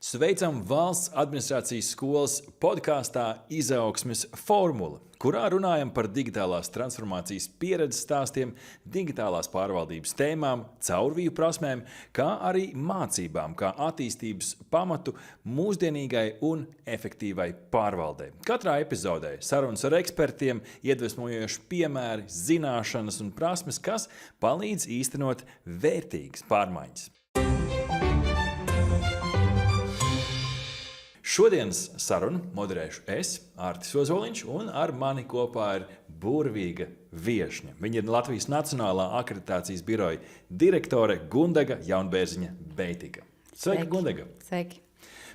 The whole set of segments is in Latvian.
Sveicam Valsts administrācijas skolas podkāstā Izaugsmes formula, kurā runājam par digitālās transformācijas pieredzes stāstiem, digitālās pārvaldības tēmām, caurviju prasmēm, kā arī mācībām, kā attīstības pamatu mūsdienīgai un efektīvai pārvaldei. Katrā epizodē sarunas ar ekspertiem, iedvesmojoši piemēri, zināšanas un prasmes, kas palīdz īstenot vērtīgas pārmaiņas. Šodienas sarunu moderēšu es, Ārtis Ozoliņš, un ar mani kopā ir burvīga viešņa. Viņa ir Latvijas Nacionālā akreditācijas biroja direktore Gundaga Jaunbērziņa-Beitika. Sveika, Gundaga! Sveiki!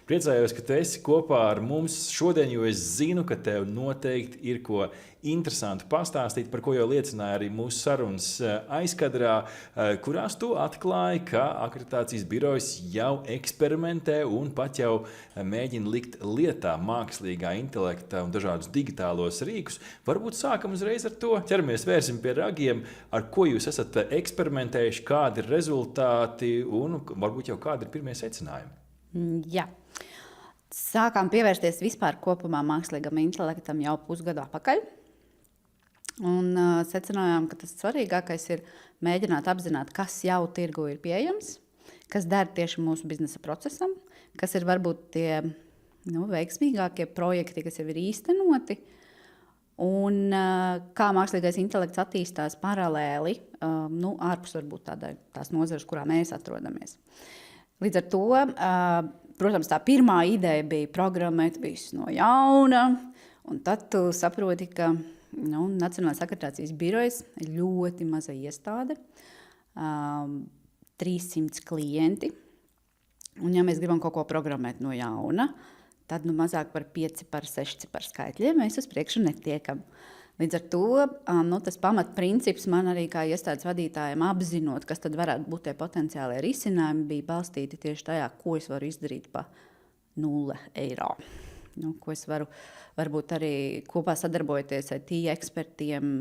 Priecājos, ka tu esi kopā ar mums šodien, jo es zinu, ka tev noteikti ir ko interesantu pastāstīt, par ko jau liecināja arī mūsu sarunas aizkadrā, kurās tu atklāji, ka akreditācijas birojas jau eksperimentē un pat jau mēģina likt lietā mākslīgā intelekta un dažādus digitālos rīkus. Varbūt sākam uzreiz ar to, ķeramies vērsim pie ragiem, ar ko jūs esat eksperimentējuši, kādi ir rezultāti un varbūt jau kādi ir pirmie secinājumi. Jā. Sākām pievērsties vispār kopumā mākslīgam intelektam jau pusgadu atpakaļ. Un secinājām, ka tas svarīgākais ir mēģināt apzināt, kas jau tirgu ir pieejams, kas der tieši mūsu biznesa procesam, kas ir varbūt tie veiksmīgākie projekti, kas jau ir īstenoti, un kā mākslīgais intelekts attīstās paralēli, ārpus varbūt tās nozares, kurā mēs atrodamies. Līdz ar to, protams, tā pirmā ideja bija programmēt visu no jauna, un tad tu saproti, ka Nacionālās akreditācijas birojas ir ļoti maza iestāde, 300 klienti, un ja mēs gribam kaut ko programmēt no jauna, tad mazāk par 5, par 6 par skaitļiem mēs uz priekšu netiekam. Līdz ar to tas pamatprincips man arī kā iestādes vadītājiem apzinot, kas tad varētu būt tie potenciālie risinājumi, bija balstīti tieši tajā, ko es varu izdarīt pa 0 eiro. Ko es varu varbūt arī kopā sadarbojoties ar IT ekspertiem,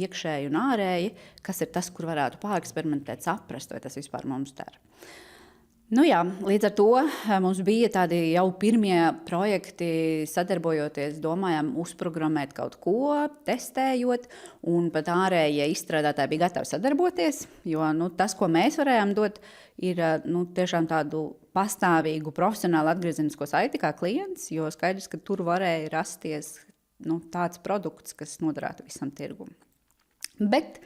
iekšēji un ārēji, kas ir tas, kur varētu pāreksperimentēt, saprast, vai tas vispār mums der. Līdz ar to mums bija tādi jau pirmie projekti, sadarbojoties, domājām uzprogrammēt kaut ko, testējot, un pat ārējie izstrādātāji bija gatavi sadarboties, jo tas, ko mēs varējām dot, ir tiešām tādu pastāvīgu profesionālu atgriezenisko saiti kā klients, jo skaidrs, ka tur varēja rasties tāds produkts, kas noderētu visam tirgum. Bet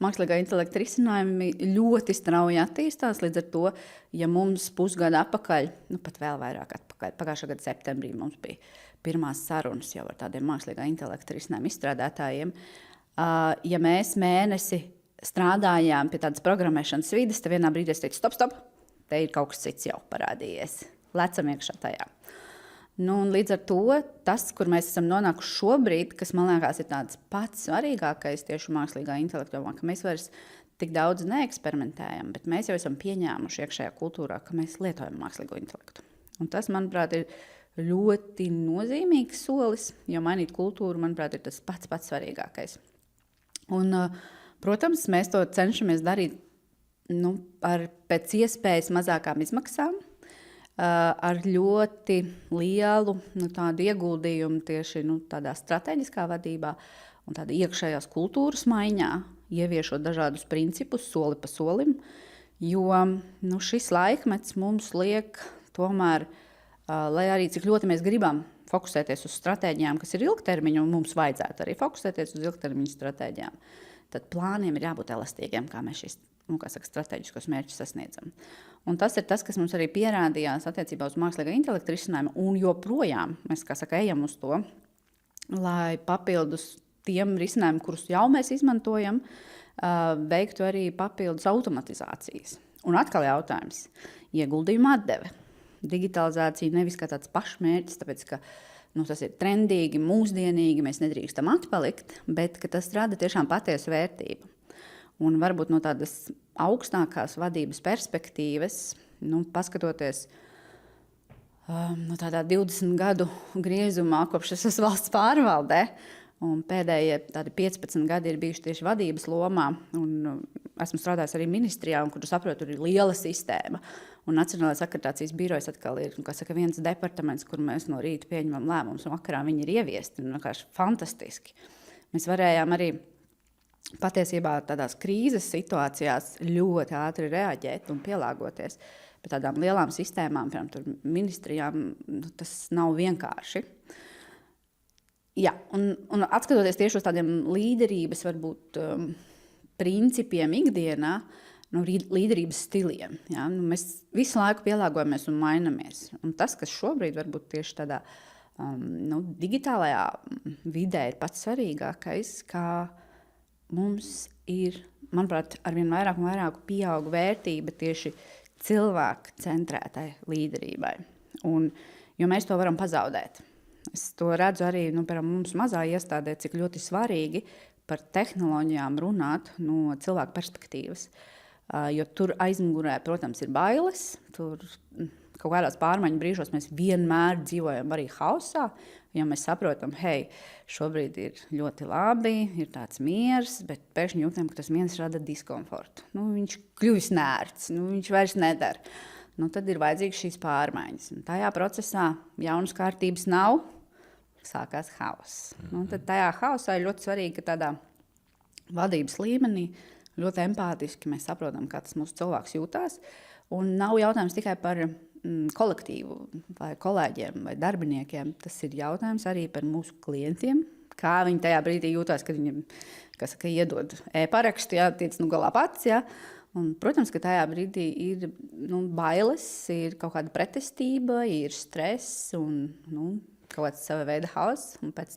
mākslīgā intelekta risinājumi ļoti strauji attīstās, līdz ar to, ja mums pusgadu atpakaļ, pat vēl vairāk atpakaļ, pagājušā gada septembrī mums bija pirmās sarunas jau ar tādiem mākslīgā intelekta risinājumu izstrādātājiem, ja mēs mēnesi strādājām pie tādas programmēšanas vides, tad vienā brīdī es teicu, stop, te ir kaut kas cits jau parādījies, lecam iekšā tajā. Līdz ar to tas, kur mēs esam nonākuši šobrīd, kas man liekas ir tāds pats svarīgākais tieši mākslīgā intelekta jomā, ka mēs vairs tik daudz neeksperimentējam, bet mēs jau esam pieņēmuši iekšējā kultūrā, ka mēs lietojam mākslīgo intelektu. Un tas, manuprāt, ir ļoti nozīmīgs solis, jo mainīt kultūru, manuprāt, ir tas pats svarīgākais. Un, protams, mēs to cenšamies darīt ar pēc iespējas mazākām izmaksām, ar ļoti lielu tādu ieguldījumu tieši tādā strateģiskā vadībā un tādā iekšējās kultūras maiņā, ieviešot dažādus principus soli pa solim, jo šis laikmets mums liek tomēr, lai arī cik ļoti mēs gribam fokusēties uz stratēģijām, kas ir ilgtermiņa, un mums vajadzētu arī fokusēties uz ilgtermiņa stratēģijām, tad plāniem ir jābūt elastīgiem, kā mēs šīs strateģiskos mērķus sasniedzam. Un tas ir tas, kas mums arī pierādījās attiecībā uz mākslīgā intelekta risinājumu, un joprojām mēs, ejam uz to, lai papildus tiem risinājumiem, kurus jau mēs izmantojam, veiktu arī papildus automatizācijas. Un atkal jautājums, ieguldījuma atdeve. Digitalizācija nevis kā tāds pašmērķis, tāpēc, ka tas ir trendīgi, mūsdienīgi, mēs nedrīkstam atpalikt, bet ka tas rada tiešām patiesu vērtību. Un varbūt no tādas augstākās vadības perspektīvas, paskatoties tādā 20 gadu griezumā, kopš es esmu valsts pārvaldē, un pēdējie tādi 15 gadi ir bijuši tieši vadības lomā, un esmu strādājis arī ministrijā, un, kur tu saproti, tur ir liela sistēma. Un Nacionālais akreditācijas birojas atkal ir viens departaments, kur mēs no rīta pieņemam lēmumus, un vakarā viņi ir ieviesti. Vienkārši fantastiski. Mēs varējām arī patiesībā tādās krīzes situācijās ļoti ātri reaģēt un pielāgoties. Bet tādām lielām sistēmām, piemēram, ministrijām, tas nav vienkārši. Jā, un atskatoties tieši uz tādiem līderības varbūt principiem ikdienā, līderības stiliem. Ja? Mēs visu laiku pielāgojamies un mainamies. Un tas, kas šobrīd varbūt tieši tādā digitālajā vidē ir pats svarīgākais, kā mums ir, manuprāt, arvien vairāk un vairāk pieaug vērtība tieši cilvēku centrētai līderībai. Jo mēs to varam pazaudēt. Es to redzu arī mums mazā iestādē, cik ļoti svarīgi par tehnoloģijām runāt no cilvēku perspektīvas. Jo tur aizmugurē, protams, ir bailes. Tur kaut kādās pārmaiņu brīžos mēs vienmēr dzīvojam arī hausā. Ja mēs saprotam, hei, šobrīd ir ļoti labi, ir tāds miers, bet pēkšņi jūtam, ka tas miers rada diskomfortu. Viņš kļuvis nērts, viņš vairs nedara. Tad ir vajadzīgas šīs pārmaiņas. Un tajā procesā jaunas kārtības nav, sākās hauss. Tad tajā hausā ir ļoti svarīgi, ka tādā vadības līmenī ļoti empātiski mēs saprotam, kā tas mūsu cilvēks jūtās. Un nav jautājums tikai par kolektīvu vai kolēģiem vai darbiniekiem. Tas ir jautājums arī par mūsu klientiem, kā viņi tajā brīdī jūtās, kad viņiem iedod e-parakstu, tiec galā pats. Ja? Un, protams, ka tajā brīdī ir bailes, ir kaut kāda pretestība, ir stress un kaut kāds sava veida hauss. Un pēc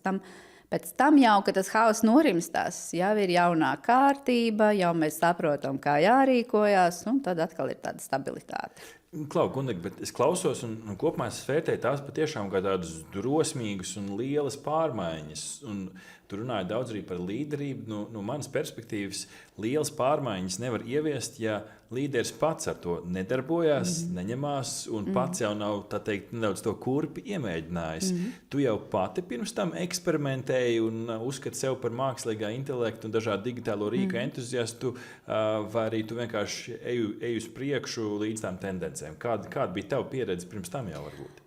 tam jau, kad tas hauss norimstās, jau ir jaunā kārtība, jau mēs saprotam, kā jārīkojās, un tad atkal ir tāda stabilitāte. Klau, Gundeģi, bet es klausos un kopumā es vērtēju tās patiešām kā tādas drosmīgas un lielas pārmaiņas. Un tu runāji daudz arī par līderību. No manas perspektīvas lielas pārmaiņas nevar ieviest, ja līderis pats ar to nedarbojās, neņemās un pats jau nav, tā teikt, nedaudz to kurpi iemēģinājis. Tu jau pati pirms tam eksperimentēji un uzskati sev par mākslīgā intelektu un dažādu digitālo rīku entuziastu, vai arī tu vienkārši eji uz priekšu līdz tām tendencēm. Kāda bija tava pieredze pirms tam jau varbūt?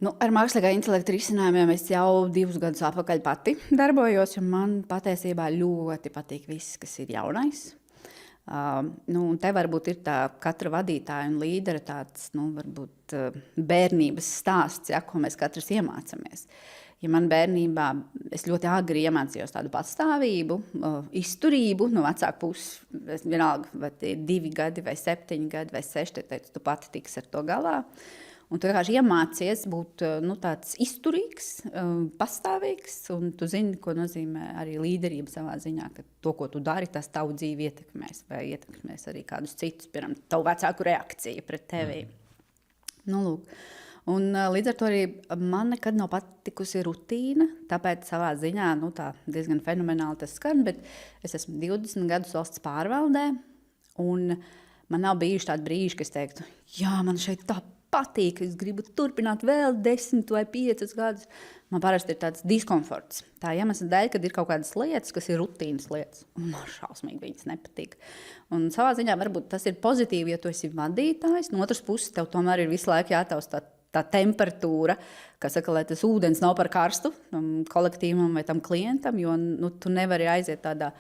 Ar mākslīgā intelekta risinājumiem es jau 2 gadus atpakaļ pati darbojos, un man patiesībā ļoti patīk viss, kas ir jaunais. Un te varbūt ir tā katra vadītāja un līdera tāds, varbūt bērnības stāsts, ko mēs katrs iemācamies. Ja man bērnībā es ļoti agri iemācījos tādu patstāvību, izturību no vecāku puses, vienalga, vai tie ir 2 gadi, vai 7 gadi, vai 6, teicu, tu pati tiksi ar to galā. Un tu vienkārši iemācies būt tāds izturīgs, pastāvīgs, un tu zini, ko nozīmē arī līderība savā ziņā, ka to, ko tu dari, tas tavu dzīvi ietekmēs, vai ietekmēs arī kādus citus, piemēram, tavu vecāku reakciju pret tevi. Lūk. Un līdz ar to arī man nekad nav patikusi rutīna, tāpēc savā ziņā tā diezgan fenomenāli tas skan, bet es esmu 20 gadus valsts pārvaldē, un man nav bijuši tādi brīži, ka es teiktu, jā, man šeit tā patīk, es gribu turpināt vēl 10 vai 5 gadus. Man parasti ir tāds diskomforts. Tā iemesla dēļ, kad ir kaut kādas lietas, kas ir rutīnas lietas, un man šausmīgi viņas nepatīk. Un savā ziņā varbūt tas ir pozitīvi, ja tu esi vadītājs. No otras puses, tev tomēr ir visu laiku jātaust tā temperatūra, kas saka, lai tas ūdens nav par karstu kolektīvam vai tam klientam, jo tu nevari aiziet tādā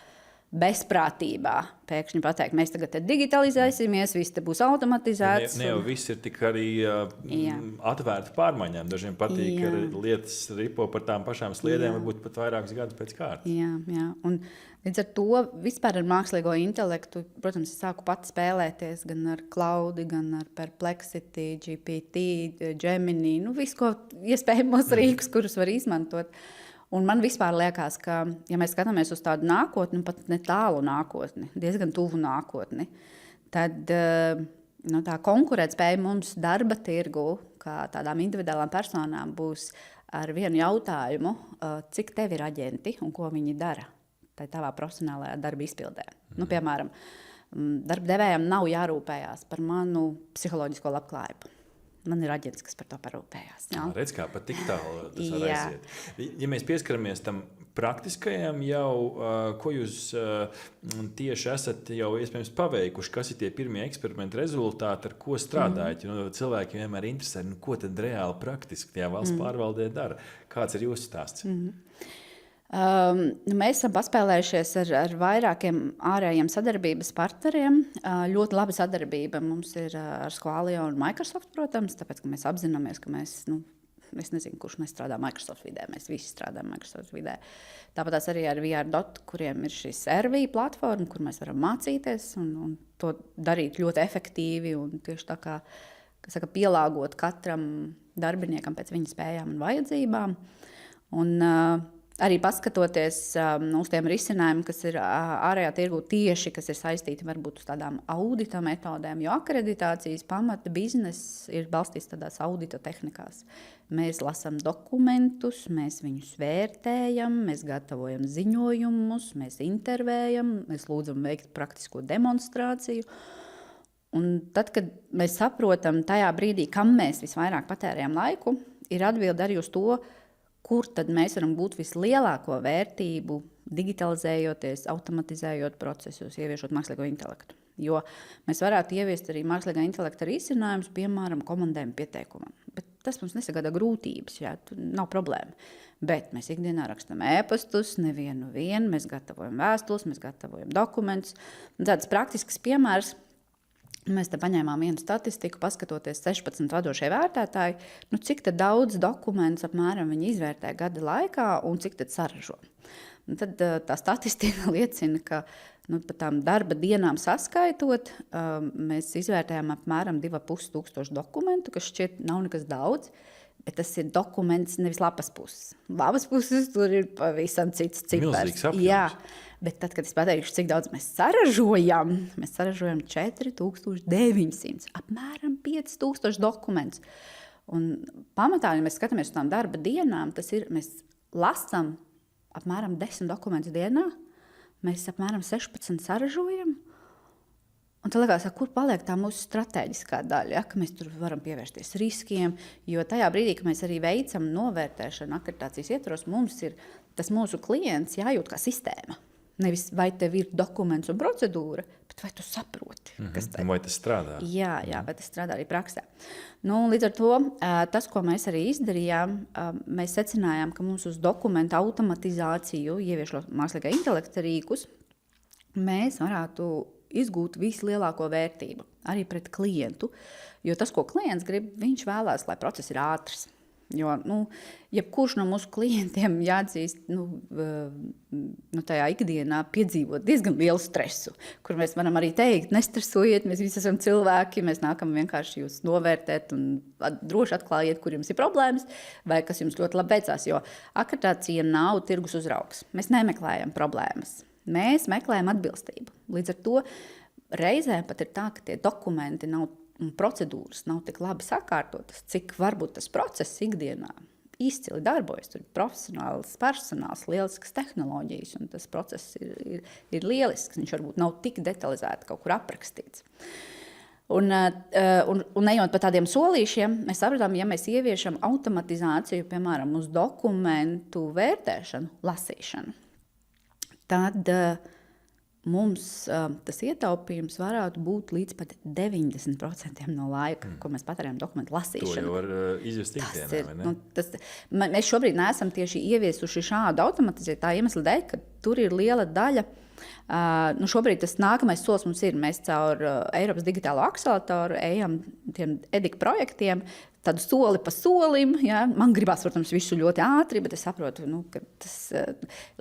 bezprātībā. Pēkšņi pateikt, mēs tagad digitalizēsimies, viss te būs automatizēts. Ne jau viss ir tik arī atvērti pārmaiņām. Dažiem patīk, ka lietas ripo par tām pašām sliedēm, varbūt pat vairākus gadus pēc kārtas. Jā. Un līdz ar to vispār ar mākslīgo intelektu, protams, es sāku pati spēlēties gan ar Claudi, gan ar Perplexity, GPT, Gemini, visu, ko iespējamos rīkus, kurus var izmantot. Un man vispār liekas, ka, ja mēs skatāmies uz tādu nākotni, pat ne tālu nākotni, diezgan tuvu nākotni, tad tā konkurētspēja mums darba tirgu, kā tādām individuālām personām, būs ar vienu jautājumu, cik tev ir aģenti un ko viņi dara tavā profesionālajā darba izpildē. Piemēram, darba devējiem nav jārūpējās par manu psiholoģisko labklājību. Man ir aģents, kas par to parūpējās. Jā. Redz, kā pat tik tālu tas var aiziet. Ja mēs pieskaramies tam praktiskajam jau, ko jūs tieši esat jau iespējams paveikuši, kas ir tie pirmie eksperimenti rezultāti, ar ko strādājat? Cilvēki vienmēr interesē, ko tad reāli praktiski tajā valsts pārvaldē dara. Kāds ir jūsu stāsts? Mēs esam paspēlējušies ar vairākiem ārējiem sadarbības partneriem. Ļoti laba sadarbība mums ir ar Squalio un Microsoft, protams, tāpēc, ka mēs apzināmies, ka mēs, es nezinu, kurš nestrādā Microsoft vidē, mēs visi strādājam Microsoft vidē. Tāpat arī ar VR.dot, kuriem ir šis RV platforma, kur mēs varam mācīties un to darīt ļoti efektīvi un tieši tā kā pielāgot katram darbiniekam pēc viņa spējām un vajadzībām. Un arī paskatoties uz tiem risinājumiem, kas ir ārējā tirgu tieši, kas ir saistīti varbūt uz tādām audita metodēm, jo akreditācijas pamata bizness ir balstīts tādās audita tehnikās. Mēs lasām dokumentus, mēs viņus vērtējam, mēs gatavojam ziņojumus, mēs intervējam, mēs lūdzam veikt praktisko demonstrāciju. Un tad, kad mēs saprotam tajā brīdī, kam mēs visvairāk patērējam laiku, ir atbilde arī uz to, kur tad mēs varam būt vislielāko vērtību, digitalizējoties, automatizējot procesus, ieviešot mākslīgo intelektu. Jo mēs varētu ieviest arī mākslīgā intelekta risinājumus, piemēram, komandējumu pieteikumam. Bet tas mums nesagādā grūtības, nav problēma. Bet mēs ikdienā rakstam e-pastus, nevienu, mēs gatavojam vēstules, mēs gatavojam dokumentus. Tāds praktisks piemērs. Mēs te paņēmām vienu statistiku, paskatoties 16 vadošie vērtētāji, cik daudz dokumentus apmēram viņi izvērtē gada laikā un cik tad saražo. Un tad tā statistika liecina, ka pa tām darba dienām saskaitot, mēs izvērtējām apmēram 2500 dokumentu, kas šķiet nav nekas daudz, bet tas ir dokuments nevis lapas puses. Lapas puses tur ir pavisam cits cipars. Milzīgs apjoms. Jā. Bet tad, kad es pateikšu, cik daudz mēs saražojam 4900, apmēram 5000 dokumentus. Un pamatā, ja mēs skatāmies uz tām darba dienām, tas ir, mēs lasām apmēram 10 dokumentus dienā, mēs apmēram 16 saražojam. Un tad liekas, kur paliek tā mūsu strateģiskā daļa, ka mēs tur varam pievērsties riskiem, jo tajā brīdī, kad mēs arī veicam novērtēšanu akreditācijas ietvaros, mums ir tas mūsu klients jājūt kā sistēma. Nevis vai tev ir dokuments un procedūra, bet vai tu saproti, kas tā ir. Vai tas strādā? Jā, vai tas strādā arī praksē. Līdz ar to tas, ko mēs arī izdarījām, mēs secinājām, ka mums uz dokumentu automatizāciju, ieviešot mākslīgā intelekta rīkus, mēs varētu izgūt vislielāko vērtību arī pret klientu. Jo tas, ko klients grib, viņš vēlās, lai process ir ātrs. Jo, jebkurš no mūsu klientiem jāatzīst, tajā ikdienā piedzīvot diezgan lielu stresu, kur mēs varam arī teikt, nestresojiet, mēs visi esam cilvēki, mēs nākam vienkārši jūs novērtēt un droši atklājiet, kur jums ir problēmas vai kas jums ļoti labi veicās, jo akreditācija nav tirgus uzraugs. Mēs nemeklējam problēmas, mēs meklējam atbilstību. Līdz ar to reizēm pat ir tā, ka tie dokumenti nav un procedūras nav tik labi sakārtotas, cik varbūt tas process ikdienā izcili darbojas. Tur ir profesionāls personāls, lielisks tehnoloģijas, un tas process ir lielisks. Viņš varbūt nav tik detalizēti kaut kur aprakstīts. Un ejot pa tādiem solīšiem, mēs sapratām, ja mēs ieviešam automatizāciju, piemēram, uz dokumentu vērtēšanu, lasīšanu, tad mums tas ietaupījums varētu būt līdz pat 90% no laika, ko mēs patērējam dokumentu lasīšanu. To jau var izjust ikdienā, vai ne? Mēs šobrīd neesam tieši ieviesuši šādu automatizāciju tā iemesla dēļ, ka tur ir liela daļa. Šobrīd tas nākamais solis mums ir. Mēs caur Eiropas digitālo akceleratoru ejam tiem EDIK projektiem, tādu soli pa solim. Ja? Man gribās, protams, visu ļoti ātri, bet es saprotu, ka tas,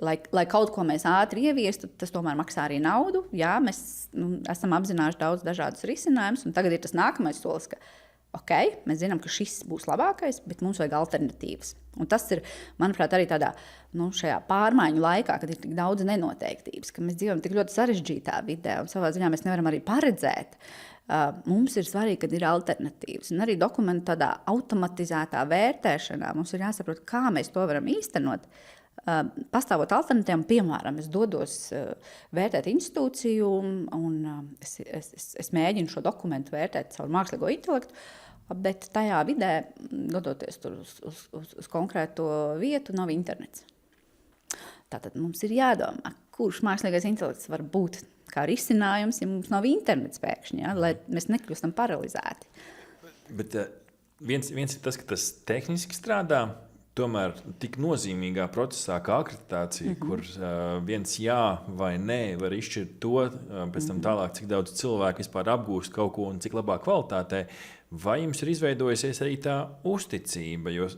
lai kaut ko mēs ātri ieviestu, tas tomēr maksā arī naudu. Jā, mēs esam apzinājuši daudz dažādus risinājumus, un tagad ir tas nākamais solis, ka mēs zinām, ka šis būs labākais, bet mums vajag alternatīvas. Un tas ir, manuprāt, arī tādā šajā pārmaiņu laikā, kad ir tik daudz nenoteiktības, ka mēs dzīvojam tik ļoti sarežģītā vidē, un savā ziņā mēs nevaram arī paredzēt. Mums ir svarīgi, kad ir alternatīvas. Un arī dokumentu tādā automatizētā vērtēšanā mums ir jāsaprot, kā mēs to varam īstenot. Pastāvot alternatīvām, piemēram, es dodos vērtēt institūciju un es mēģinu šo dokumentu vērtēt caur mākslīgo intelektu. bet tajā vidē, dodoties tur uz konkrēto vietu, nav internets. Tātad mums ir jādomā, kurš mākslīgais intelekts var būt kā risinājums, ja mums nav internets pēkšņi, ja, lai mēs nekļūstam paralizēti. Bet viens ir tas, ka tas tehniski strādā, tomēr tik nozīmīgā procesā kā akreditācija, kur viens jā vai nē var izšķirt to, pēc tam tālāk, cik daudz cilvēku vispār apgūst kaut ko un cik labā kvalitātē. Vai jums ir izveidojusies arī tā uzticība? Jo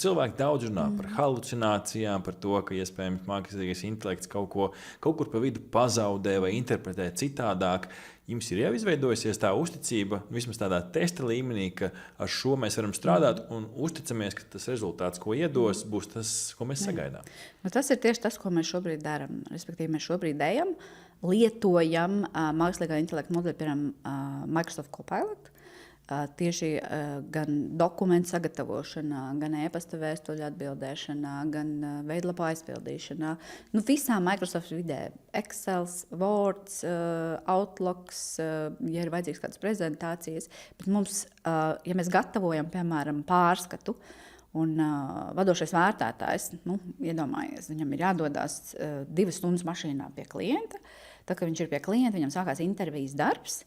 cilvēki daudz runā par halucinācijām, par to, ka iespējams mākslīgais intelekts kaut kur pa vidu pazaudē vai interpretē citādāk. Jums ir jau izveidojusies tā uzticība, vismaz tādā testa līmenī, ka ar šo mēs varam strādāt un uzticamies, ka tas rezultāts, ko iedos, būs tas, ko mēs sagaidām. Nu, tas ir tieši tas, ko mēs šobrīd darām. Respektīvi, mēs šobrīd lietojam mākslīgā intelekta modeļu, piemēram, Microsoft Copilot. Tieši gan dokumentu sagatavošanā, gan e-pasta vēstuļu atbildēšanā, gan veidlapu aizpildīšanā. Nu, visā Microsoft vidē – Excel, Word, Outlook, ja ir vajadzīgs kādas prezentācijas. Bet mums, ja mēs gatavojam, piemēram, pārskatu, un vadošais vērtētājs, iedomājies, viņam ir jādodas 2 stundas mašīnā pie klienta. Tad, kad viņš ir pie klienta, viņam sākās intervijas darbs.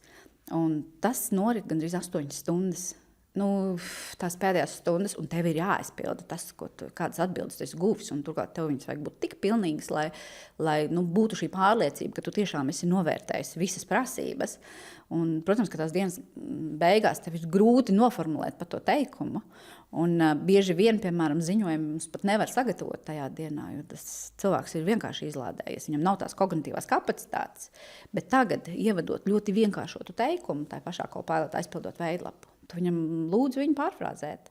Un tas norit gandrīz 8 stundas. Tās pēdējās stundas, un tev ir jāizpilda tas, kādas atbildes tu esi guvis. Turklāt tev viņas vajag būt tik pilnīgas, lai būtu šī pārliecība, ka tu tiešām esi novērtējis visas prasības. Un, protams, ka tās dienas beigās tev ir grūti noformulēt par to teikumu. Un bieži vien, piemēram, ziņojumus pat nevar sagatavot tajā dienā, jo tas cilvēks ir vienkārši izlādējies. Viņam nav tās kognitīvās kapacitātes. Bet tagad, ievadot ļoti vienkāršotu teikumu, tā pašā Copilot aizpildot veidlapu, tu viņam lūdzu viņu pārfrāzēt.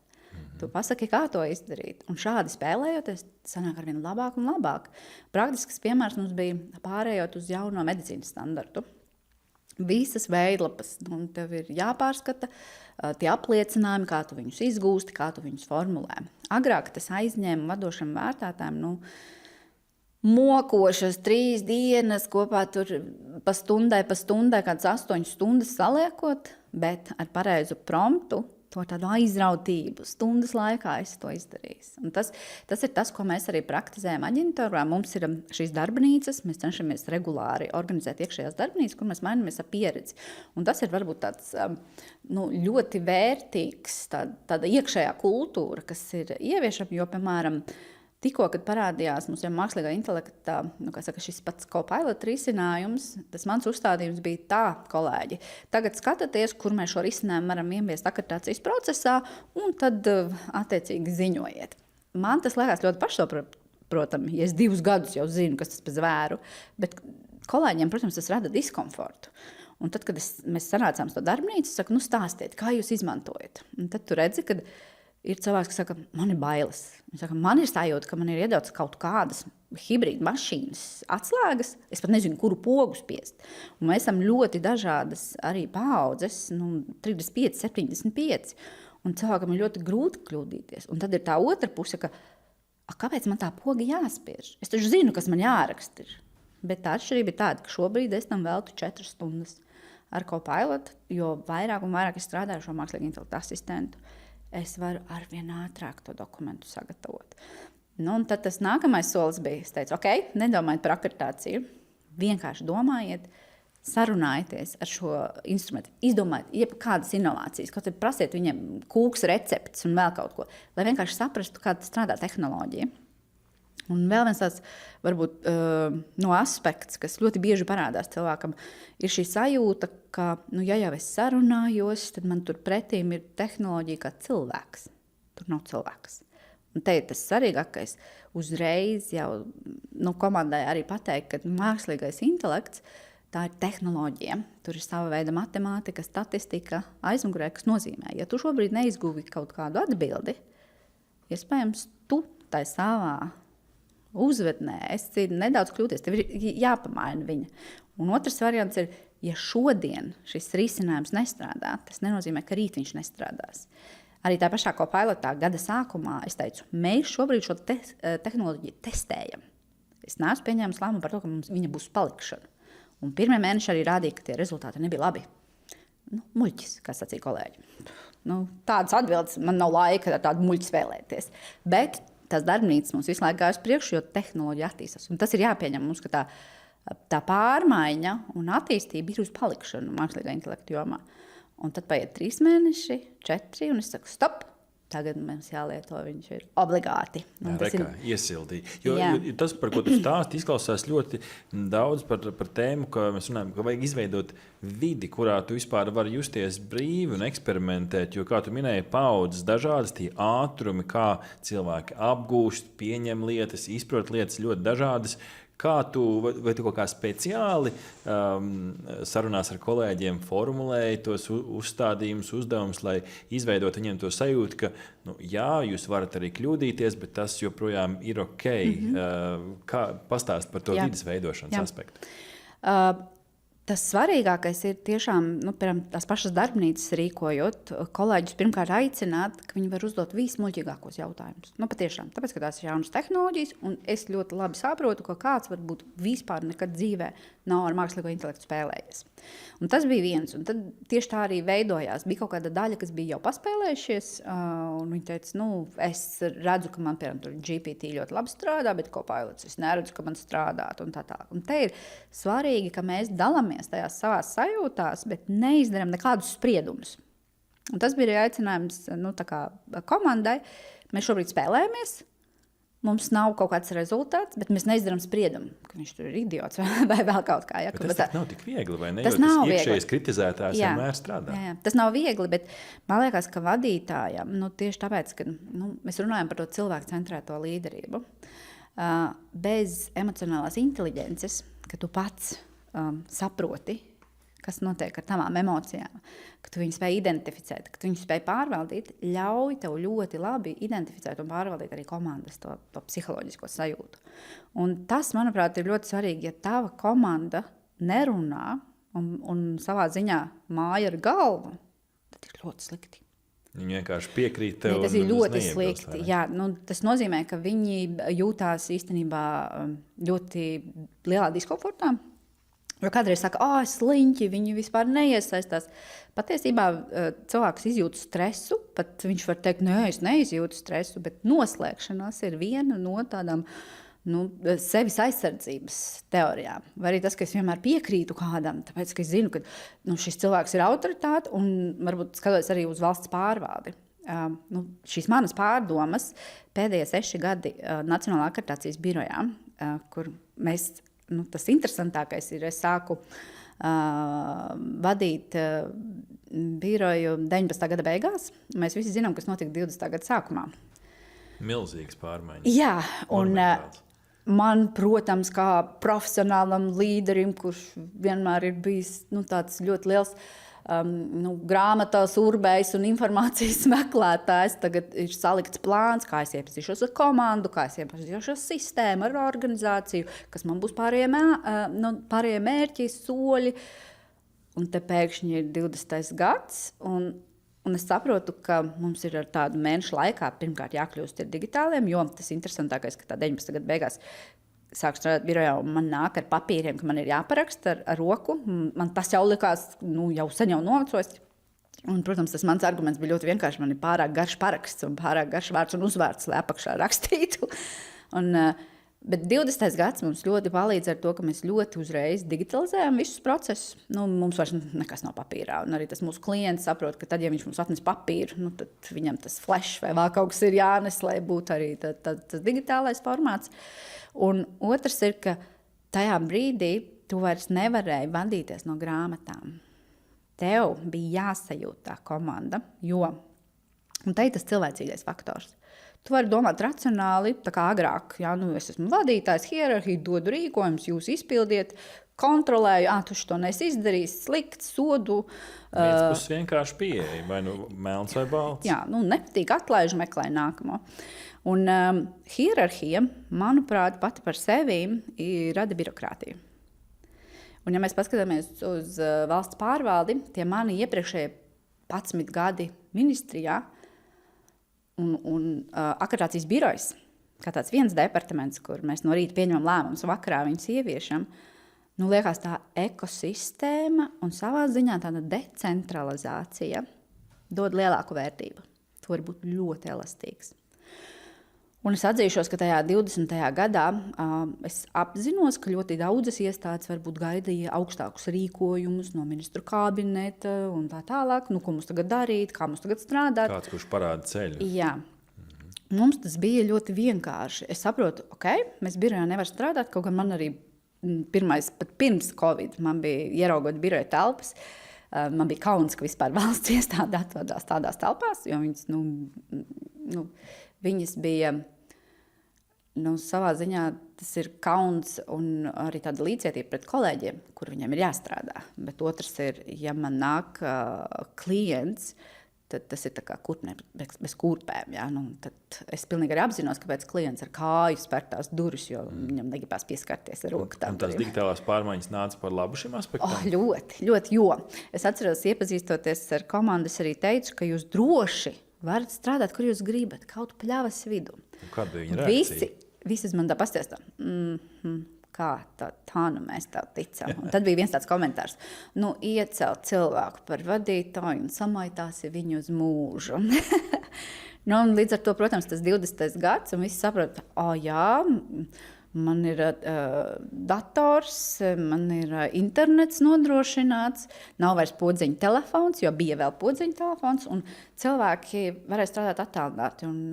Tu pasaki, kā to izdarīt. Un šādi spēlējoties, sanāk arvien labāk un labāk. Praktisks piemērs mums bija pārējot uz jauno medicīnas standartu. Visas veidlapas, tev ir jāpārskata tie apliecinājumi, kā tu viņus izgūsti, kā tu viņus formulē. Agrāk tas aizņēma vadošam vērtētājiem, mokošas 3 dienas, kopā tur pa stundai, kādas 8 stundas saliekot, bet ar pareizu promptu, to tādu aizrautību, stundas laikā es to izdarīju. Un tas ir tas, ko mēs arī praktizējam aģentūrā. Mums ir šīs darbnīcas, mēs cenšamies regulāri organizēt iekšējās darbnīcas, kur mēs mainamies ar pieredzi. Un tas ir varbūt tāds ļoti vērtīgs, tāda iekšējā kultūra, kas ir ieviešama, jo, piemēram, tikko, kad parādījās mums jau mākslīgā intelekta, šis pats Copilot risinājums, tas mans uzstādījums bija tā, kolēģi, tagad skatāties, kur mēs šo risinājumu varam ieviest akreditācijas procesā, un tad attiecīgi ziņojiet. Man tas liekas ļoti pašsaprotami, ja es 2 gadus jau zinu, kas tas pa zvēru, bet kolēģiem, protams, tas rada diskomfortu. Un tad, kad mēs sanācām to darbnīcu, saku, stāstiet, kā jūs izmantojat. Un tad tu redzi, kad ir cilvēks, kas saka, man ir bailes. Viņš saka, man ir sajūta, ka man ir iedotas kaut kādas hibrīda mašīnas atslēgas. Es pat nezinu, kuru pogu spiest. Un mēs esam ļoti dažādas arī paaudzes, 35, 75. Un cilvēkam ir ļoti grūti kļūdīties. Un tad ir tā otra puse, ka kāpēc man tā poga jāspiež? Es taču zinu, kas man jāraksta ir. Bet tā atšķirība ir tāda, ka šobrīd es tam veltu 4 stundas ar Copilot, jo vairāk un vairāk es strādāju šo mākslīgo intelektu asistentu. Es varu arvien ātrāk to dokumentu sagatavot. Un tad tas nākamais solis bija, es teicu, ok, nedomājiet par akreditāciju, vienkārši domājiet, sarunājieties ar šo instrumentu, izdomājiet jebkādas inovācijas, kaut arī prasiet viņiem kūks receptes un vēl kaut ko, lai vienkārši saprastu, kā strādā tehnoloģija. Un vēl viens tāds, varbūt, aspekts, kas ļoti bieži parādās cilvēkam, ir šī sajūta, ka, ja jau es sarunājos, tad man tur pretīm ir tehnoloģija kā cilvēks. Tur nav cilvēks. Un te ir tas svarīgākais. Uzreiz jau komandai arī pateikt, ka mākslīgais intelekts, tā ir tehnoloģija. Tur ir sava veida matemātika, statistika, aizmugurē, kas nozīmē. Ja tu šobrīd neizguvi kaut kādu atbildi, iespējams, tu tai savā uzvednē, esi nedaudz kļūties, tev ir jāpamaina viņa. Un otrs variants ir, ja šodien šis risinājums nestrādā, tas nenozīmē, ka rīt viņš nestrādās. Arī tā pašā Copilotā gada sākumā es teicu, mēs šobrīd šo tehnoloģiju testējam. Es neesmu pieņēmis lēmumu par to, ka mums viņa būs palikšana. Un 1. mēneši arī rādīja, ka tie rezultāti nebija labi. Muļķis, kā sacīja kolēģi. Nu, tādas atbildes man nav laika ar tādu muļķu spēlēties. Bet tas darbnīcas mums visu laiku gājas priekšu, jo tehnoloģija attīstās. Un tas ir jāpieņem mums, ka tā pārmaiņa un attīstība ir uz palikšanu mākslīgā intelekta jomā. Un tad paiet 3 mēneši, 4, un es saku, stop! Tagad mums jālieto, viņš ir obligāti. Iesildīja. Jo tas, par ko tu stāsti, izklausās ļoti daudz par tēmu, ka mēs runājam, ka vajag izveidot vidi, kurā tu vispār vari justies brīvi un eksperimentēt. Jo, kā tu minēji, paudzes dažādas, tie ātrumi, kā cilvēki apgūst, pieņem lietas, izprot lietas ļoti dažādas. Kā vai tu kaut kā speciāli sarunās ar kolēģiem formulēji tos uzstādījumus, uzdevumus, lai izveidot viņiem to sajūtu, ka, jā, jūs varat arī kļūdīties, bet tas joprojām ir ok. Kā pastāst par to vides veidošanas aspektu? Tas svarīgākais ir tiešām, piemēram, tās pašas darbnīcas rīkojot, kolēģus pirmkārt aicināt, ka viņi var uzdot vismuļķīgākos jautājumus. Patiešām, tāpēc, ka tās ir jaunas tehnoloģijas, un es ļoti labi saprotu, ka kāds varbūt vispār nekad dzīvē nav ar mākslīgo intelektu spēlējies. Un tas bija viens, un tad tieši tā arī veidojās. Bija kaut kāda daļa, kas bija jau paspēlējušies, un viņi teica, es redzu, ka man, piemēram, GPT ļoti labi strādā, bet Copilots es neredzu, ka man strādāt, un tā. Un te ir svarīgi, ka mēs dalāmies tajās savās sajūtās, bet neizdarām nekādus spriedumus. Un tas bija aicinājums komandai. Mēs šobrīd spēlējamies. Mums nav kaut kāds rezultāts, bet mēs neizdarām spriedumu, ka viņš tur ir idiots vai vēl kaut kā. Ja, tas nav tik viegli, vai ne? Tas nav viegli. Iekšējais kritizētājs vienmēr strādā. Jā. Tas nav viegli, bet man liekas, ka vadītājam, tieši tāpēc, ka mēs runājam par to cilvēku centrēto līderību, bez emocionālās inteliģences, ka tu pats saproti, kas notiek ar tavām emocijām, ka tu viņus spēj identificēt, ka tu viņus spēj pārvaldīt, ļauj tev ļoti labi identificēt un pārvaldīt arī komandas to psiholoģisko sajūtu. Un tas, manuprāt, ir ļoti svarīgi, ja tava komanda nerunā un savā ziņā māja ar galvu, tad ir ļoti slikti. Viņi vienkārši piekrīt tev. Tas ir ļoti slikti. Jā, tas nozīmē, ka viņi jūtās īstenībā ļoti lielā diskomfortā. Jo kādreiz saka, sliņķi, viņi vispār neiesaistās. Patiesībā cilvēks izjūt stresu, pat viņš var teikt, nē, es neizjūtu stresu, bet noslēgšanās ir viena no tādām sevis aizsardzības teorijām. Vai arī tas, ka es vienmēr piekrītu kādam, tāpēc, ka es zinu, ka šis cilvēks ir autoritāte un varbūt skatos arī uz valsts pārvaldi. Šīs manas pārdomas pēdējie 6 gadi Nacionālā akreditācijas birojā, kur mēs... Tas interesantākais ir, es sāku vadīt biroju 19. gada beigās. Mēs visi zinām, kas notika 20. gada sākumā. Milzīgas pārmaiņas. Jā, un man, protams, kā profesionālam līderim, kurš vienmēr ir bijis tāds ļoti liels grāmatās urbējs un informācijas meklētājs. Tagad ir salikts plāns, kā es iepazīšos ar komandu, kā es iepazīšos ar sistēmu, ar organizāciju, kas man būs pārējie mērķi, soļi. Un te pēkšņi ir 20. gads, un es saprotu, ka mums ir ar tādu mēnešu laikā pirmkārt jākļūst ir digitāliem, jo tas interesantākais, ka tā 19. gada beigās sāku strādāt birojā, un man nāk ar papīriem, ka man ir jāparaksta ar roku. Man tas jau likās, jau sen jau novecojis. Un, protams, tas mans arguments bija ļoti vienkārši. Man ir pārāk garš paraksts un pārāk garš vārds un uzvārds, lai apakšā rakstītu. Bet 20. gads mums ļoti palīdz ar to, ka mēs ļoti uzreiz digitalizējam visus procesus. Mums vairs nekas nav papīrā. Un arī tas mūsu klients saprot, ka tad, ja viņš mums atnes papīru, tad viņam tas flash vai vēl kaut kas ir jānes, lai būtu arī tas digitālais formāts. Un otrs ir, ka tajā brīdī tu vairs nevarēji vadīties no grāmatām. Tev bija jāsajūt tā komanda, un te ir tas cilvēcīgais faktors. Tu vari domāt racionāli, tā kā agrāk, es esmu vadītājs, hierarhija, dodu rīkojumus, jūs izpildiet, kontrolēju, tu šo nesi izdarījis, slikt, sodu. Viens puses vienkārši pieeja, vai melns vai balts. Jā, nepatīk, atlaiž, meklē nākamo. Un hierarhija, manuprāt, pati par sevi rada birokrātiju. Un, ja mēs paskatāmies uz valsts pārvaldi, tie mani iepriekšējie 11 gadi ministrijā un akreditācijas birojas, kā tāds viens departaments, kur mēs no rīta pieņemam lēmumus un vakarā viņus ieviešam, liekas tā ekosistēma un savā ziņā tāda decentralizācija dod lielāku vērtību. Tu vari būt ļoti elastīgs. Un es atzīšos, ka tajā 20. gadā es apzinos, ka ļoti daudzas iestādes varbūt gaidīja augstākus rīkojumus no ministru kabineta un tā tālāk. Nu, ko mums tagad darīt, kā mums tagad strādāt. Kāds, kurš parāda ceļu. Jā. Mums tas bija ļoti vienkārši. Es saprotu, mēs birojā nevar strādāt, kaut gan man arī pat pirms Covid man bija ieraugot biroja telpas. Man bija kauns, ka vispār valsts iestāde atrodas tādās telpās, jo viņas bija, savā ziņā tas ir kauns un arī tāda līdzcietība pret kolēģiem, kur viņiem ir jāstrādā. Bet otrs ir, ja man nāk klients, tad tas ir tā kā kurpne bez kurpēm. Ja? Tad es pilnīgi arī apzinos, kāpēc klients ar kāju spērtās durvis, jo viņam negribās pieskarties ar roku. Un tās digitālās pārmaiņas nāca par labu šim aspektam? Ļoti, ļoti, jo. Es atceros, iepazīstoties ar komandu, es arī teicu, ka jūs droši varat strādāt, kur jūs gribat, kaut pļavas vidu. Kāda bija viņa reakcija? Visi man tā pastiestā. Kā tā mēs tā ticam. Un tad bija viens tāds komentārs. Iecelt cilvēku par vadītāju un samaitāsi viņu uz mūžu. Un līdz ar to, protams, tas 20. gads, un visi saprot, jā, man ir dators, man ir internets nodrošināts, nav vairs podziņa telefons, jo bija vēl podziņa telefons, un cilvēki varēja strādāt attālināti un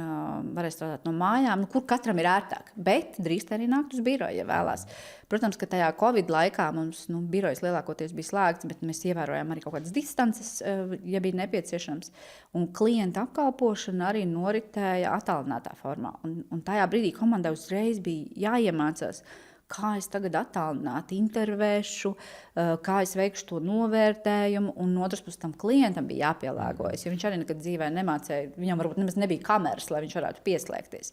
varēja strādāt no mājām, kur katram ir ērtāk, bet drīz arī nākt uz biroju, ja vēlās. Protams, ka tajā Covid laikā mums birojas lielākoties bija slēgts, bet mēs ievērojām arī kaut kādas distances, ja bija nepieciešams, un klienta apkalpošana arī noritēja attālinātā formā, un tajā brīdī komandai uzreiz bija jāiemācās, kā es tagad attālināti intervēšu, kā es veikšu to novērtējumu, un otrs puses tam klientam bija jāpielāgojas, jo viņš arī nekad dzīvē nemācēja, viņam varbūt nemaz nebija kameras, lai viņš varētu pieslēgties.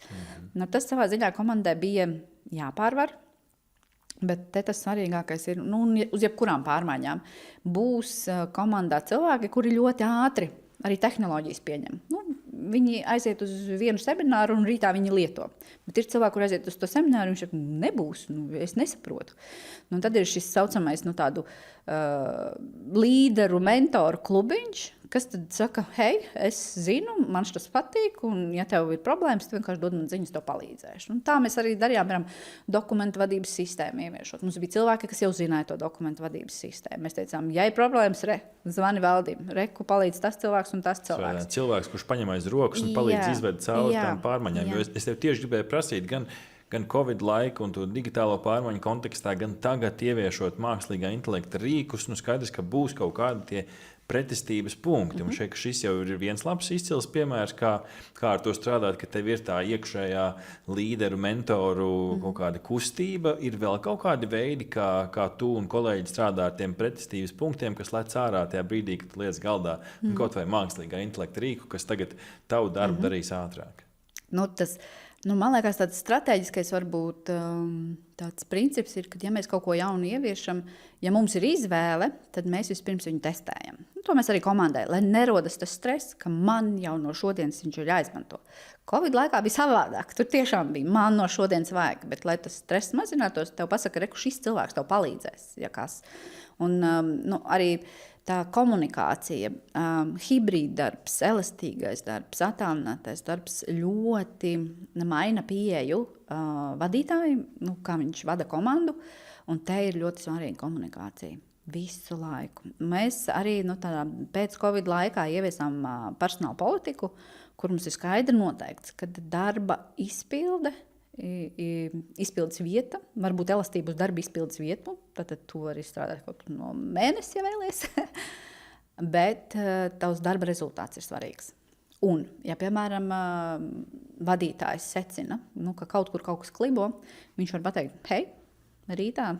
Tas savā ziņā komandai bija jāpārvar, bet te tas svarīgākais ir, uz jebkurām pārmaiņām būs komandā cilvēki, kuri ļoti ātri arī tehnoloģijas pieņem. Viņi aiziet uz vienu semināru un rītā viņi lieto. Bet ir cilvēki, kur aiziet uz to semināru un viņš saka, nebūs, es nesaprotu. Tad ir šis saucamais tādu līderu, mentoru klubiņš, kas tad saka, hei, es zinu, man šis patīk, un ja tev ir problēmas, tad vienkārši dod man ziņas, to palīdzēšu. Tā mēs arī darījām, piemēram, dokumentu vadības sistēmu ieviešot. Mums bija cilvēki, kas jau zināja to dokumentu vadības sistēmu. Mēs teicām, ja ir problēmas, zvani valdim, ku palīdz tas cilvēks un tas cilvēks. Cilvēks, kurš paņem aiz rokas un palīdz izved cauri tām pārmaiņām. Jo es tev tieši gribēju prasīt, gan Covid laiku un to digitālo pārmaiņu kontekstā, gan tagad ieviešot mākslīgā intelekta rīkus, skaidrs, ka būs kaut kādi tie pretestības punkti. Un šis jau ir viens labs izcils piemērs, kā ar to strādāt, ka tev ir tā iekšējā līderu, mentoru kaut kāda kustība. Ir vēl kaut kādi veidi, kā tu un kolēģi strādā ar tiem pretestības punktiem, kas lec ārā tajā brīdī, kad tu liec galdā kaut vai mākslīgā intelekta rīku, kas tagad tavu darbu darīs ātrāk. Man liekas, tāds strateģiskais varbūt tāds princips ir, ka ja mēs kaut ko jaunu ieviešam, ja mums ir izvēle, tad mēs vispirms viņu testējam. To mēs arī komandai, lai nerodas tas stress, ka man jau no šodienas viņš ir jāizmanto. Covid laikā bija savādāk, tur tiešām bija man no šodienas vajag, bet lai tas stress mazinātos, tev pasaka, šis cilvēks tev palīdzēs, ja kas. Un arī tā komunikācija, hibrīda darbs, elastīgais darbs, attālinātais darbs ļoti maina pieeju vadītāji, kā viņš vada komandu, un te ir ļoti svarīga komunikācija visu laiku. Mēs arī pēc Covid laikā ieviesām personāla politiku, kur mums ir skaidri noteikts, ka darba izpildes vieta, varbūt elastība uz darba izpildes vietu, tad tu vari strādāt kaut no mēnesi, ja vēlies, bet tavs darba rezultāts ir svarīgs. Un, ja, piemēram, vadītājs secina, ka kaut kur kaut kas klibo, viņš var pateikt, hei, rītā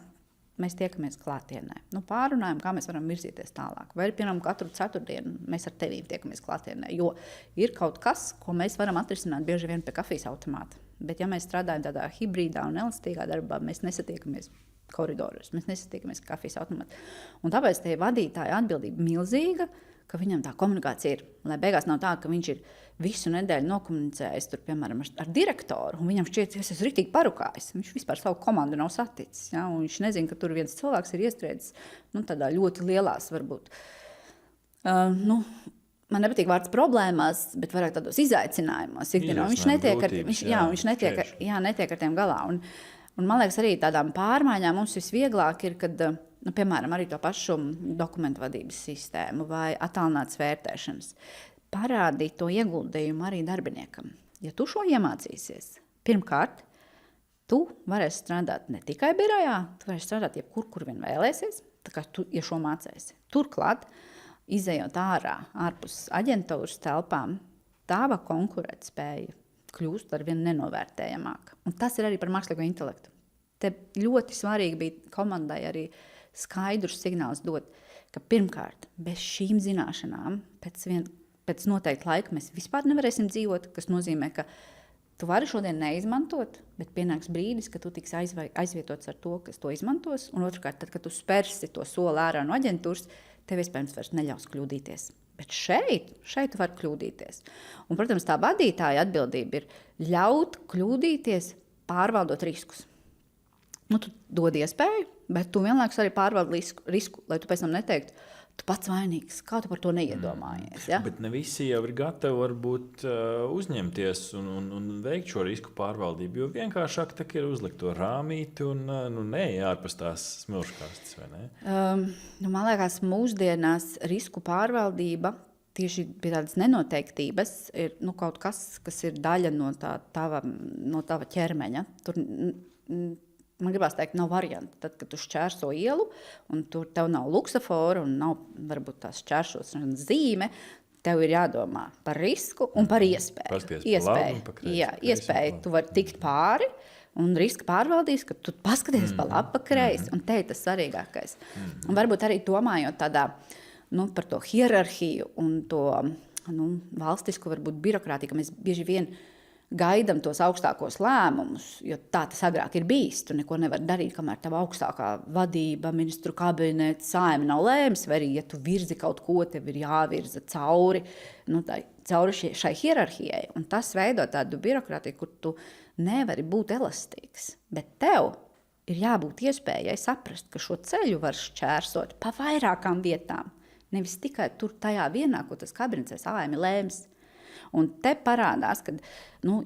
mēs tiekamies klātienē. Pārunājam, kā mēs varam virzīties tālāk. Vai, piemēram, katru ceturtdienu mēs ar tevīm tiekamies klātienē, jo ir kaut kas, ko mēs varam atrisināt bieži vien pie kafijas automāta. Bet, ja mēs strādājam tādā hibrīdā un elastīgā darbā, mēs nesatiekamies koridoros, mēs nesatiekamies kafijas automātā. Un tāpēc te vadītāja atbildība milzīga, ka viņam tā komunikācija ir, lai beigās nav tā, ka viņš ir visu nedēļu nokomunicējis tur, piemēram, ar direktoru, un viņam šķiet, ka es esmu ritīgi parukājis. Viņš vispār savu komandu nav saticis, ja? Un viņš nezina, ka tur viens cilvēks ir iestrēdzis tādā ļoti lielās, varbūt, man nepatīk vārds problēmās, bet vairāk tādos izaicinājumos. Viņš netiek ar tiem galā. Un man liekas, arī tādām pārmaiņām mums visvieglāk ir, kad, piemēram, arī to pašu dokumentu vadības sistēmu vai attālinātas vērtēšanas. Parādīt to ieguldījumu arī darbiniekam. Ja tu šo iemācīsies, pirmkārt, tu varēsi strādāt ne tikai birojā, tu varēsi strādāt jebkur, kur vien vēlēsies, tā kā tu, ja šo mācēsi. Turklāt, izejot ārpus aģentūras telpām, tava konkurētspēja kļūst arvien nenovērtējamāka. Un tas ir arī par mākslīgo intelektu. Te ļoti svarīgi bija komandai arī skaidrus signālus dot, ka pirmkārt, bez šīm zināšanām pēc noteikta laika mēs vispār nevarēsim dzīvot, kas nozīmē, ka tu vari šodien neizmantot, bet pienāks brīdis, ka tu tiksi aizvietots ar to, kas to izmantos, un otrkārt, tad, kad tu spērsi to soli ārā no aģentūras, tev iespējams vairs neļaus kļūdīties. Bet šeit tu vari kļūdīties. Un, protams, tā vadītāja atbildība ir ļaut kļūdīties, pārvaldot riskus. Tu dod iespēju, bet tu vienlaikus arī pārvaldi risku, lai tu pēc tam neteiktu, tu pats vainīgs, kā tu par to neiedomājies. Ja? Bet ne visi jau ir gatavi varbūt uzņemties un veikt šo risku pārvaldību, jo vienkāršāk tā ir uzlikt to rāmīti un ārpus tās smilškastes, vai ne? Man liekas, mūsdienās risku pārvaldība tieši pie tādas nenoteiktības ir kaut kas ir daļa no tava ķermeņa. Tur man gribās teikt, nav varianti. Tad, kad tu šķērso ielu, un tur tev nav luksafora un nav varbūt tās šķērsošanas zīme, tev ir jādomā par risku un par iespēju. Iespēju. Tu vari tikt pāri un riska pārvaldīs, ka tu paskaties pa labi, pa kreisi. Un te ir tas svarīgākais. Un varbūt arī domājot tādā, par to hierarhiju un to valstisku varbūt birokrātiju, ka mēs bieži vien gaidam tos augstākos lēmumus, jo tā tas agrāk ir bijis. Tu neko nevar darīt, kamēr tava augstākā vadība, ministru kabinets, Saeima nav lēmis, vai arī, ja tu virzi kaut ko, tev ir jāvirza cauri šai hierarhijai. Un tas veido tādu birokrātiju, kur tu nevari būt elastīgs. Bet tev ir jābūt iespējai saprast, ka šo ceļu var šķērsot pa vairākām vietām. Nevis tikai tur tajā vienā, ko tas kabinets Saeima lēmis. Un te parādās, ka,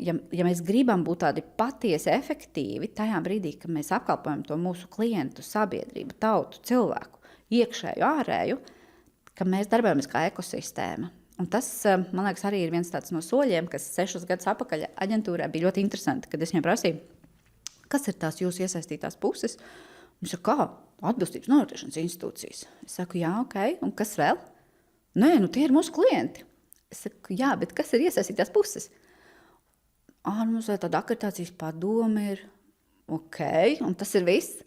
ja mēs gribam būt tādi patiesi efektīvi, tajā brīdī, kad mēs apkalpojam to mūsu klientu, sabiedrību, tautu, cilvēku, iekšēju, ārēju, ka mēs darbojamies kā ekosistēma. Un tas, man liekas, arī ir viens tāds no soļiem, kas 6 gadus atpakaļ aģentūrā bija ļoti interesanti, kad es viņam prasīju, kas ir tās jūsu iesaistītās puses? Viņš saka, kā? Atbilstības novērtēšanas institūcijas. Es saku, jā, ok, un kas vēl? Nē, tie ir mūsu klienti. Es saku, jā, bet kas ir iesaistītās puses? Mums vai tāda akreditācijas padome ir, ok, un tas ir viss.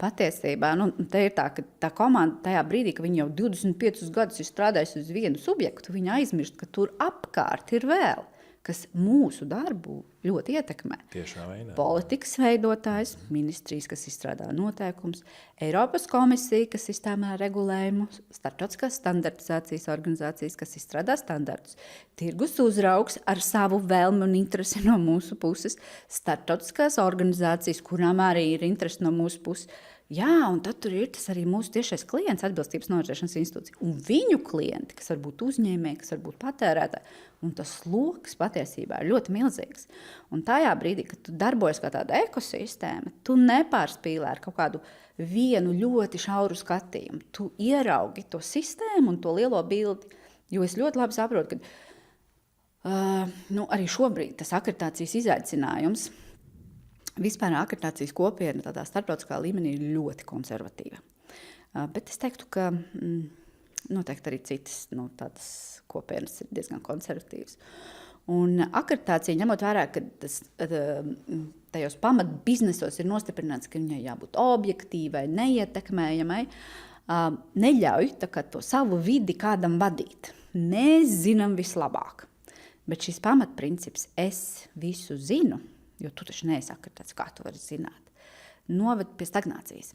Patiesībā, te ir tā, ka tā komanda tajā brīdī, ka viņi jau 25 gadus ir strādājusi uz vienu subjektu, viņi aizmirst, ka tur apkārt ir vēl, kas mūsu darbu ļoti ietekmē. Tiešā veidā. Politikas veidotājs, ministrijas, kas izstrādā noteikums, Eiropas komisija, kas izstrādā regulējumu, starptautiskās standartizācijas organizācijas, kas izstrādā standartus, tirgus uzraugs ar savu vēlmi un interesi no mūsu puses, starptautiskās organizācijas, kurām arī ir interesi no mūsu puses. Jā, un tad tur ir tas arī mūsu tiešais klients, atbilstības novērtēšanas institūcija. Un viņu klienti, kas var būt uzņēmēji, kas var būt patērētāji. Un tas sloks patiesībā ir ļoti milzīgs. Un tajā brīdī, kad tu darbojies kā tāda ekosistēma, tu nepārspīlē ar kaut kādu vienu ļoti šauru skatījumu. Tu ieraugi to sistēmu un to lielo bildi. Jo es ļoti labi saprotu, ka arī šobrīd tas akreditācijas izaicinājums, vispār akreditācijas kopiena tādā starptautiskā līmenī ir ļoti konservatīva. Bet es teiktu, ka noteikti arī citas tādas kopienas ir diezgan konservatīvas. Un akreditācija, ņemot vērā, ka tajos pamat biznesos ir nostiprināts, ka viņai jābūt objektīvai, neietekmējamai, neļauj to savu vidi kādam vadīt. Mēs zinām vislabāk. Bet šis pamatprincips, es visu zinu, jo tu taču neesi akreditāts, kā tu vari zināt, noved pie stagnācijas.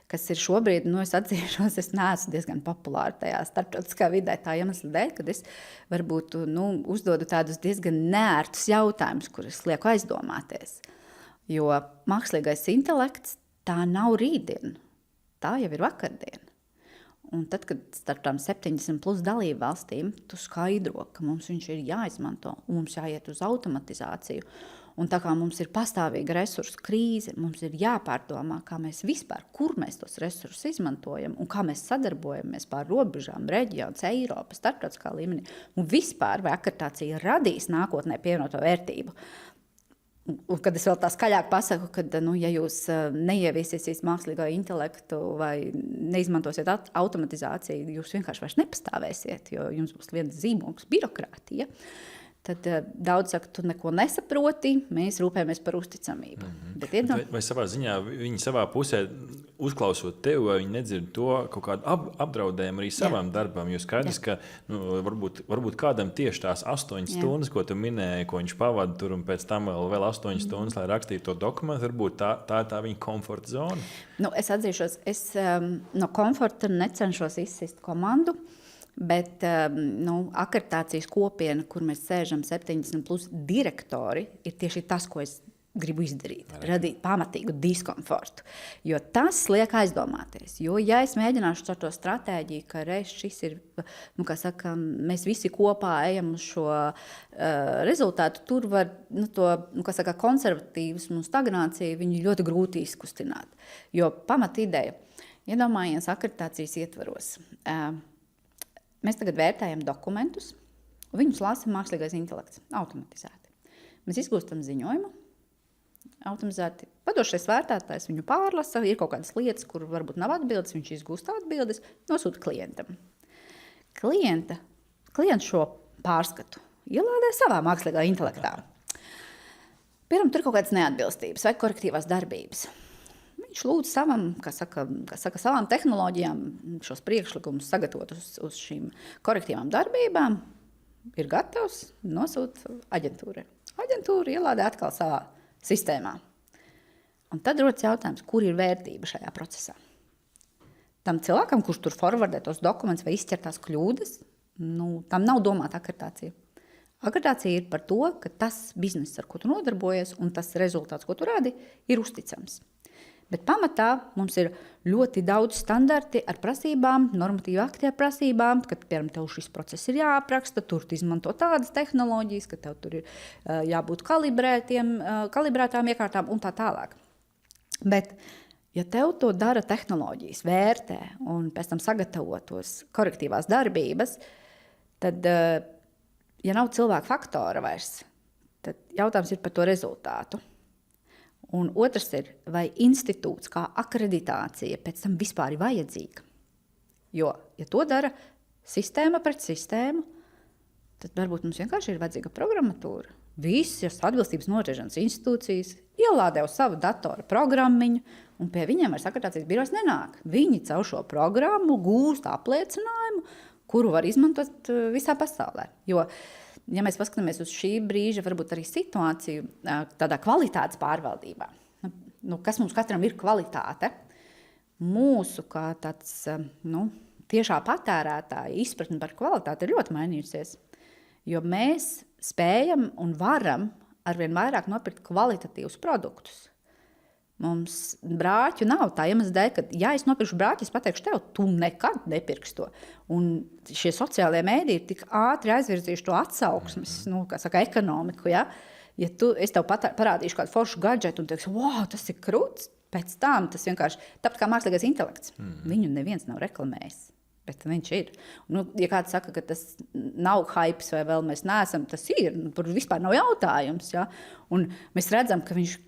Kas ir šobrīd, es atzīšos, es neesmu diezgan populāra tajā starptautiskā vidē tā iemesla dēļ, kad es varbūt uzdodu tādus diezgan neērtus jautājumus, kurus lieku aizdomāties. Jo mākslīgais intelekts tā nav rītdien, tā jau ir vakardien. Un tad, kad starp tām 70 plus dalību valstīm, tu skaidro, ka mums viņš ir jāizmanto un mums jāiet uz automatizāciju. Un tā kā mums ir pastāvīga resursu krīze, mums ir jāpārdomā, kā mēs vispār, kur mēs tos resursus izmantojam un kā mēs sadarbojamies pār robežām, reģionus, Eiropas, starptautiskā līmenī. Un vispār vai akreditācija radīs nākotnē pievienoto vērtību. Un, kad es vēl tā skaļāk pasaku, ka, ja jūs neieviesiesiet mākslīgo intelektu vai neizmantosiet automatizāciju, jūs vienkārši vairs nepastāvēsiet, jo jums būs viens zīmogs birokrātija. Tad daudz saka, tu neko nesaproti, mēs rūpējamies par uzticamību. Vai savā ziņā viņi savā pusē, uzklausot tevi, vai viņi nedzird to kaut kādu apdraudējumu arī savam darbam? Jo skaidrs, ka varbūt kādam tieši tās 8 stundas, ko tu minēji, ko viņš pavada tur un pēc tam vēl 8 stundas, lai rakstītu to dokumentu, varbūt tā ir tā viņa komforta zona? Es atzīšos, es no komforta necenšos izsist komandu. Bet akreditācijas kopiena, kur mēs sēžam 70 plus direktori, ir tieši tas, ko es gribu izdarīt. Radīt pamatīgu diskomfortu. Jo tas liek aizdomāties. Jo, ja es mēģināšu ar to stratēģiju, ka šis ir, mēs visi kopā ejam uz šo rezultātu, tur var konservatīvas un stagnāciju viņu ļoti grūti izkustināt. Jo pamatideja, iedomājies akreditācijas ietvaros. Mēs tagad vērtējam dokumentus, un viņus lasa mākslīgais intelekts, automatizēti. Mēs izgūstam ziņojumu, automatizēti. Padošais vērtētājs viņu pārlasa, ir kaut kādas lietas, kur varbūt nav atbildes, viņš izgūst atbildes, nosūta klientam. Klients šo pārskatu ielādē savā mākslīgā intelektā. Piemēram, tur kaut kādas neatbilstības vai korektīvās darbības. Viņš lūdz savām tehnoloģijām šos priekšlikumus sagatavot uz šīm korektīvām darbībām, ir gatavs, nosūta aģentūrai. Aģentūra ielādē atkal savā sistēmā. Un tad rodas jautājums, kur ir vērtība šajā procesā. Tam cilvēkam, kurš tur forwardē tos dokumentus vai izķertās kļūdas, tam nav domāta akreditācija. Akreditācija ir par to, ka tas bizness, ar ko tu nodarbojies, un tas rezultāts, ko tu radi, ir uzticams. Bet pamatā mums ir ļoti daudz standarti ar prasībām, normatīvu akti ar prasībām, ka, piemēram, tev šis process ir jāapraksta, tur izmanto tādas tehnoloģijas, ka tev tur ir jābūt kalibrētām iekārtām un tā tālāk. Bet, ja tev to dara tehnoloģijas, vērtē un pēc tam sagatavo tos korektīvās darbības, tad, ja nav cilvēku faktora vairs, tad jautājums ir par to rezultātu. Un otrs ir, vai institūts kā akreditācija pēc tam vispār ir vajadzīga. Jo, ja to dara sistēma pret sistēmu, tad varbūt mums vienkārši ir vajadzīga programmatūra. Visas atbilstības noteikšanas institūcijas ielādē uz savu datoru programmiņu, un pie viņiem vairs akreditācijas birojas nenāk. Viņi caur šo programmu gūst apliecinājumu, kuru var izmantot visā pasaulē. Jo, ja mēs paskatāmies uz šī brīža, varbūt arī situāciju tādā kvalitātes pārvaldībā, kas mums katram ir kvalitāte, mūsu kā tāds tiešā patērētāja izpratne par kvalitāti ir ļoti mainījusies. Jo mēs spējam un varam arvien vairāk nopirkt kvalitatīvus produktus. Mums brāķu nav tā iemesla dēļ, ka, ja es nopirkšu brāķi, es pateikšu tev, tu nekad nepirksi to. Un šie sociālie mēdī ir tik ātri aizvirzījuši to atsauksmes, ekonomiku, ja? Ja es tev parādīšu kādu foršu gadžetu un teikšu, wow, tas ir krūts, pēc tam tas vienkārši, tāpat kā mākslīgais intelekts, viņu neviens nav reklamējis, bet viņš ir. Ja kāds saka, ka tas nav hypes vai vēl mēs neesam, tas ir, tur vispār nav jautājums, ja? Un mēs redzam, ka viņš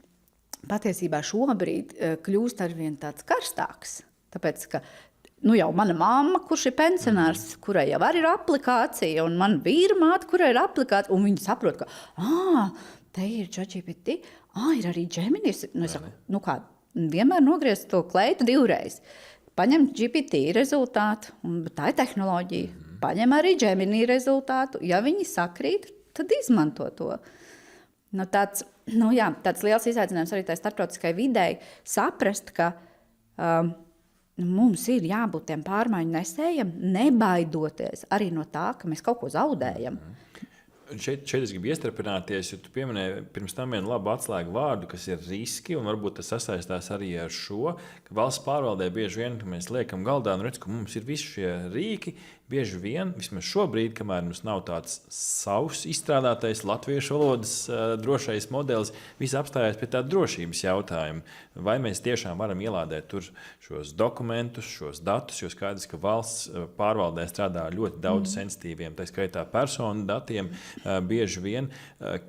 patiesībā šobrīd kļūst arvien tāds karstāks, tāpēc, ka jau mana mamma, kurš ir pensionārs, kurai jau arī ir aplikācija, un mana vīra māte, kurai ir aplikācija, un viņi saprot, ka te ir ChatGPT, ir arī Gemini. Es saku, vienmēr nogriezt to kleitu 2 reizes. Paņem GPT rezultātu, un tā ir tehnoloģija. Paņem arī Gemini rezultātu. Ja viņi sakrīt, tad izmanto to. Tāds liels izaicinājums arī tai starptautiskai videi saprast, ka mums ir jābūt tiem pārmaiņu nesējiem, nebaidoties arī no tā, ka mēs kaut ko zaudējam. Šeit es gribu iestrādāties, jo tu pieminēji pirms tam vienu labu atslēgu vārdu, kas ir riski. Varbūt tas sasaistās arī ar šo, ka valsts pārvaldē bieži vien, kad mēs liekam galdā un redzam, ka mums ir visi šie rīki, bieži vien, vismaz šobrīd, kamēr mums nav tāds savs izstrādātais latviešu valodas drošais modelis, viss apstājās pie tāda drošības jautājuma. Vai mēs tiešām varam ielādēt tur šos dokumentus, šos datus, jo skaidrs, ka valsts pārvaldē strādā ļoti daudz sensitīviem, tā skaitā personu datiem. Bieži vien,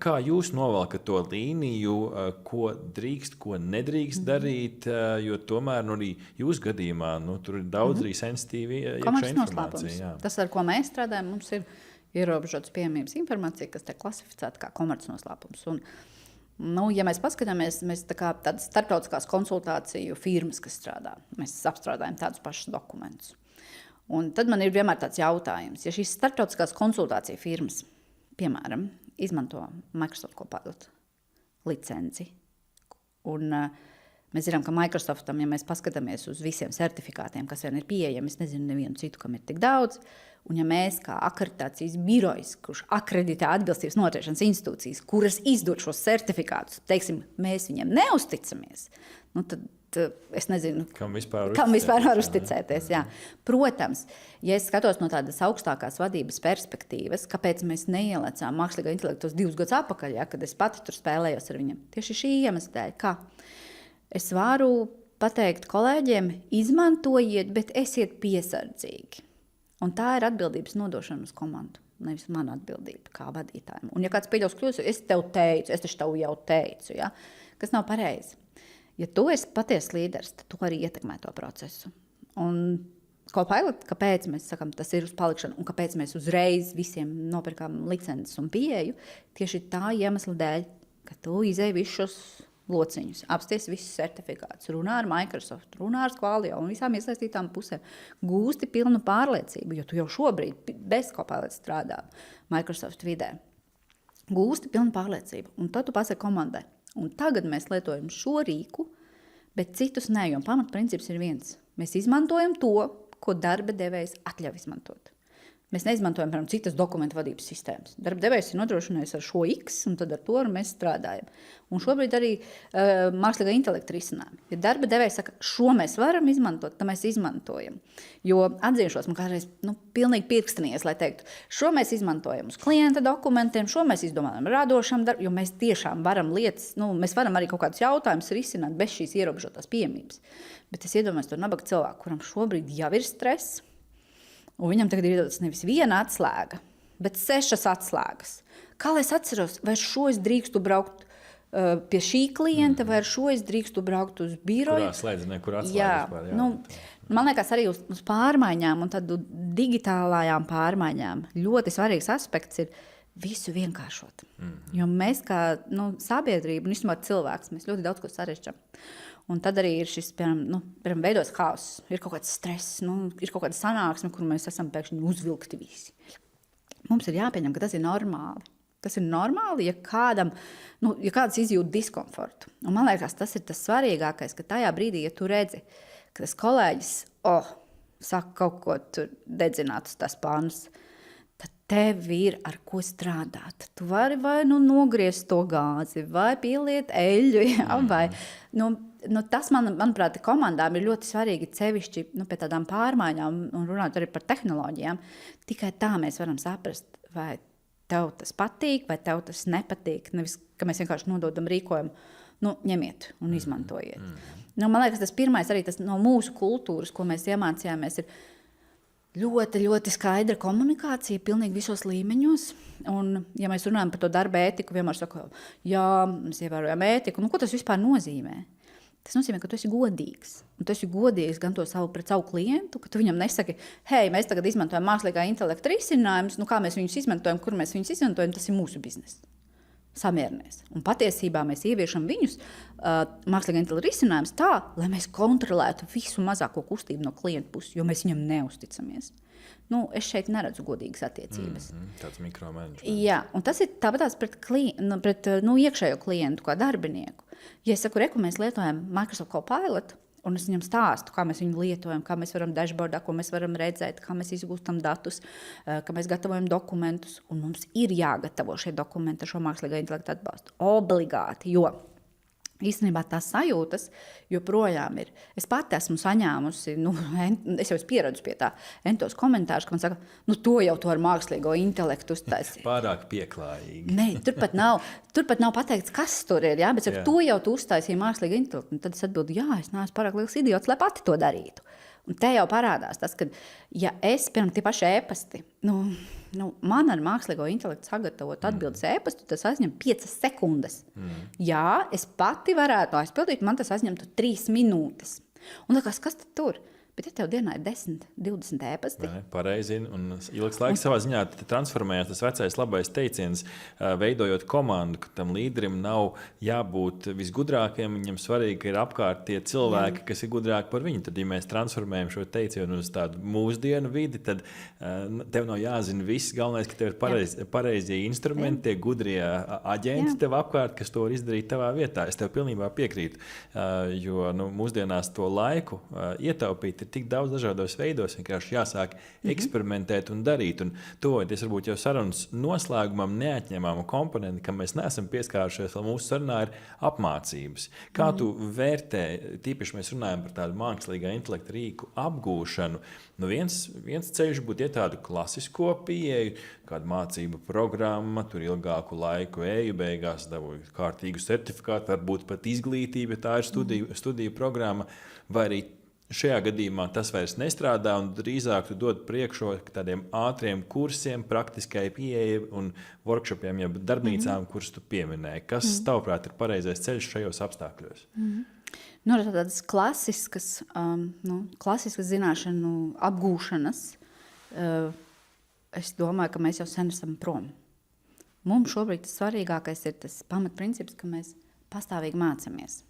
kā jūs novelkat to līniju, ko drīkst, ko nedrīkst darīt, jo tomēr arī jūsu gadījumā tur ir daudz arī sensitīvi iekšā informācija. Jā. Tas, ar ko mēs strādājam, mums ir ierobežotas pieejamības informācija, kas tiek klasificēta kā komercnoslēpums. Un, ja mēs paskatāmies, mēs tādas starptautiskās konsultāciju firmas, kas strādā, mēs apstrādājam tādus pašus dokumentus. Un tad man ir vienmēr tāds jautājums, ja šīs starptautiskās konsultāciju firmas, piemēram, izmanto Microsoft Copilot licenci. Un mēs zinām, ka Microsoftam, ja mēs paskatāmies uz visiem certifikātiem, kas vien ir pieejami, es nezinu nevienu citu, kam ir tik daudz, un ja mēs kā akreditācijas birojs, kurš akreditē atbilstības noteikšanas institūcijas, kuras izdod šos certifikātus, teiksim, mēs viņiem neusticamies, tad es nezinu, kam vispār var uzticēties. Jā. Protams, ja es skatos no tādas augstākās vadības perspektīvas, kāpēc mēs neielēcām mākslīgā intelektu 2 gadus atpakaļ, kad es pati tur spēlējos ar viņiem. Tieši šī iemesla dēļ, kā es varu pateikt kolēģiem, izmantojiet, bet esiet piesardzīgi. Un tā ir atbildības nodošana uz komandu, nevis mana atbildība kā vadītājiem. Un ja kāds pieļaus kļūdas, es taču tev jau teicu, ja? Kas nav pareizi. Ja tu esi patiesa līderis, tad tu arī ietekmē to procesu. Un Copilot, kāpēc mēs sakām, tas ir uz palikšanu, un kāpēc mēs uzreiz visiem nopirkām licences un pieeju, tieši tā iemesla dēļ, ka tu izēji visus šos lociņus, apsties visus certifikātus, runā ar Microsoft, runā ar Qualio un visām iesaistītām pusēm, gūsti pilnu pārliecību, jo tu jau šobrīd bez Copilot strādā Microsoft vidē. Gūsti pilnu pārliecību, un tad tu pasaki komandai. Un tagad mēs lietojam šo rīku, bet citus ne, jo pamatprincips ir viens. Mēs izmantojam to, ko darba devējs atļauj izmantot. Mēs neizmantojam, piemēram, citas dokumentu vadības sistēmas. Darba devējs ir nodrošinājis ar šo X, un tad ar to mēs strādājam. Un šobrīd arī mākslīgā intelekta risinājumi. Ja darba devējs saka, šo mēs varam izmantot, tad mēs izmantojam. Jo atzīšos, man kādreiz pilnīgi pirkstinies, lai teiktu, šo mēs izmantojam uz klienta dokumentiem, šo mēs izdomājam radošam darbam, jo mēs tiešām varam lietas, mēs varam arī kaut kādus jautājumus risināt bez šīs ierobežotās pieejamības. Bet es iedomājos to nabaga cilvēku, kuram šobrīd jau ir stress, un viņam tagad ir iedodas nevis viena atslēga, bet 6 atslēgas. Kā lai es atceros, vai šo es drīkstu braukt pie šī klienta, vai ar šo es drīkstu braukt uz biroju? Kurā slēdzenē, kur atslēgas? Man liekas arī uz pārmaiņām un tādu digitālajām pārmaiņām ļoti svarīgs aspekts ir visu vienkāršot. Jo mēs kā sabiedrība un vismaz cilvēks, mēs ļoti daudz ko sarežģam. Un tad arī ir šis, piemēram, veidos haoss, ir kaut kāds stress, ir kaut kāda sanāksme, kur mēs esam pēkšņi uzvilkti visi. Mums ir jāpieņem, ka tas ir normāli. Tas ir normāli, ja kāds izjūt diskomfortu. Un man liekas, tas ir tas svarīgākais, ka tajā brīdī, ja tu redzi, ka tas kolēģis, saka kaut ko tur dedzināt uz tās pānas, tad tev ir ar ko strādāt. Tu vari vai nogriezt to gāzi, vai pieliet eļļu, vai... tas, manuprāt, komandām ir ļoti svarīgi sevišķi pie tādām pārmaiņām un runāt arī par tehnoloģijām. Tikai tā mēs varam saprast, vai tev tas patīk, vai tev tas nepatīk. Nevis, ka mēs vienkārši nododam rīkojumu, ņemiet un izmantojiet. Man liekas, tas pirmais arī tas no mūsu kultūras, ko mēs iemācījāmies, ir ļoti, ļoti skaidra komunikācija pilnīgi visos līmeņos. Un, ja mēs runājam par to darba ētiku, vienmēr saka, jā, mēs ievērojam ētiku. Ko tas vispār nozīmē? Tas nozīmē, ka tu esi godīgs. Un tu esi godīgs gan pret savu klientu, ka tu viņam nesaki, hei, mēs tagad izmantojam mākslīgā intelekta risinājumus, kā mēs viņus izmantojam, kur mēs viņus izmantojam, tas ir mūsu bizness. Samierinies. Un patiesībā mēs ieviešam viņus mākslīgā intelekta risinājumus tā, lai mēs kontrolētu visu mazāko kustību no klienta puses, jo mēs viņam neusticamies. Es šeit neredzu godīgas attiecības. Tāds mikromanagements. Jā, un tas ir tāpatās pret iekšējo klientu kā darbinieku. Ja es saku, mēs lietojam Microsoft Copilot, Un es viņam stāstu, kā mēs viņu lietojam, kā mēs varam dashboardā, ko mēs varam redzēt, kā mēs izgūstam datus, kā mēs gatavojam dokumentus. Un mums ir jāgatavo šie dokumenti ar šo mākslīgā intelekta atbalstu. Obligāti, jo īstenībā tās sajūtas joprojām ir. Es pati esmu saņēmusi, es jau esmu pieradus pie tā, entos komentārus, ka man saka, to jau to ar mākslīgo intelektu uztaisīt. Pārāk pieklājīgi. Nē, turpat nav pateikts, kas tur ir, bet ar to jau tu uztaisīji mākslīgo intelektu. Un tad es atbildu, es neesmu pārāk liels idiots, lai pati to darītu. Un te jau parādās tas, ka, ja es, piemēram, tie paši ēpasti, man ar mākslīgo intelektu sagatavot atbildes ēpastu, tas aizņem 5 sekundes. Jā, es pati varētu aizpildīt, man tas aizņemtu 3 minūtes. Un kas tad tur? Bet ja tev dienā ir 10, 20 ēpasti. Pareizi, un ilgs laiks savā ziņā transformējās tas vecais labais teiciens, veidojot komandu, ka tam līderim nav jābūt visgudrākajam, viņam svarīgi, ka ir apkārt tie cilvēki, kas ir gudrāki par viņu. Tad, ja mēs transformējam šo teicienu uz tādu mūsdienu vidi, tad tev nav jāzina viss. Galvenais, ka tev ir pareizie instrumenti, tie gudrie aģenti tev apkārt, kas to var izdarīt tavā vietā. Es tev pilnībā piekrītu, jo mūsdienās to laiku ietaupīt ir tik daudz dažādos veidos, vienkārši jāsāk eksperimentēt un darīt. Un tuvojoties varbūt jau sarunas noslēgumam neatņemamu komponenti, kam mēs neesam pieskārušies, lai mūsu sarunā ir apmācības. Kā tu vērtē, tīpaši mēs runājam par tādu mākslīgā intelekta rīku apgūšanu, viens ceļš būtu tādu klasisko pieeju, kāda mācība programma, tur ilgāku laiku eju, beigās dabūju kārtīgu certifikātu, varbūt pat izglītība, tā ir studiju programma, vai arī šajā gadījumā tas vairs nestrādā un drīzāk tu dod priekšroku tādiem ātriem kursiem, praktiskai pieejai un workshopiem, jeb darbnīcām, kuras tu pieminēji. Kas, tavuprāt, ir pareizais ceļš šajos apstākļos? Tādas klasiskas zināšanu apgūšanas, es domāju, ka mēs jau sen esam prom. Mums šobrīd tas svarīgākais ir tas pamatprincips, ka mēs pastāvīgi mācāmies.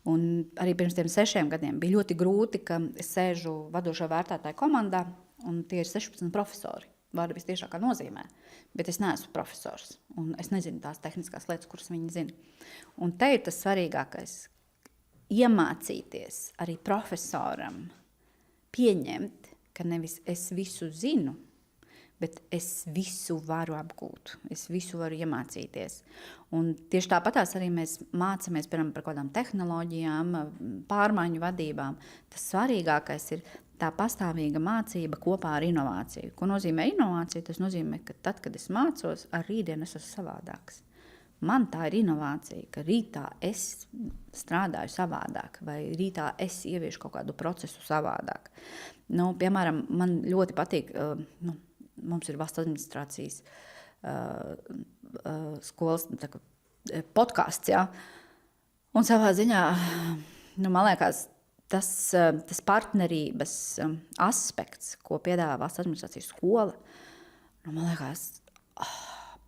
Un arī pirms tiem 6 gadiem bija ļoti grūti, ka es sēžu vadošo vērtētāju komandā, un tie ir 16 profesori, vārda vistiešākā nozīmē, bet es neesmu profesors, un es nezinu tās tehniskās lietas, kuras viņi zina. Un te ir tas svarīgākais – iemācīties arī profesoram pieņemt, ka nevis es visu zinu, bet es visu varu apgūt, es visu varu iemācīties. Un tieši tāpatās arī mēs mācāmies par kādām tehnoloģijām, pārmaiņu vadībām. Tas svarīgākais ir tā pastāvīga mācība kopā ar inovāciju. Ko nozīmē inovācija? Tas nozīmē, ka tad, kad es mācos, ar rītdienu es esmu savādāks. Man tā ir inovācija, ka rītā es strādāju savādāk, vai rītā es ieviešu kaut kādu procesu savādāk. Piemēram, man ļoti patīk... Mums ir valsts administrācijas skolas podcasts, un savā ziņā, man liekas, tas partnerības aspekts, ko piedāvā valsts administrācijas skola, man liekas,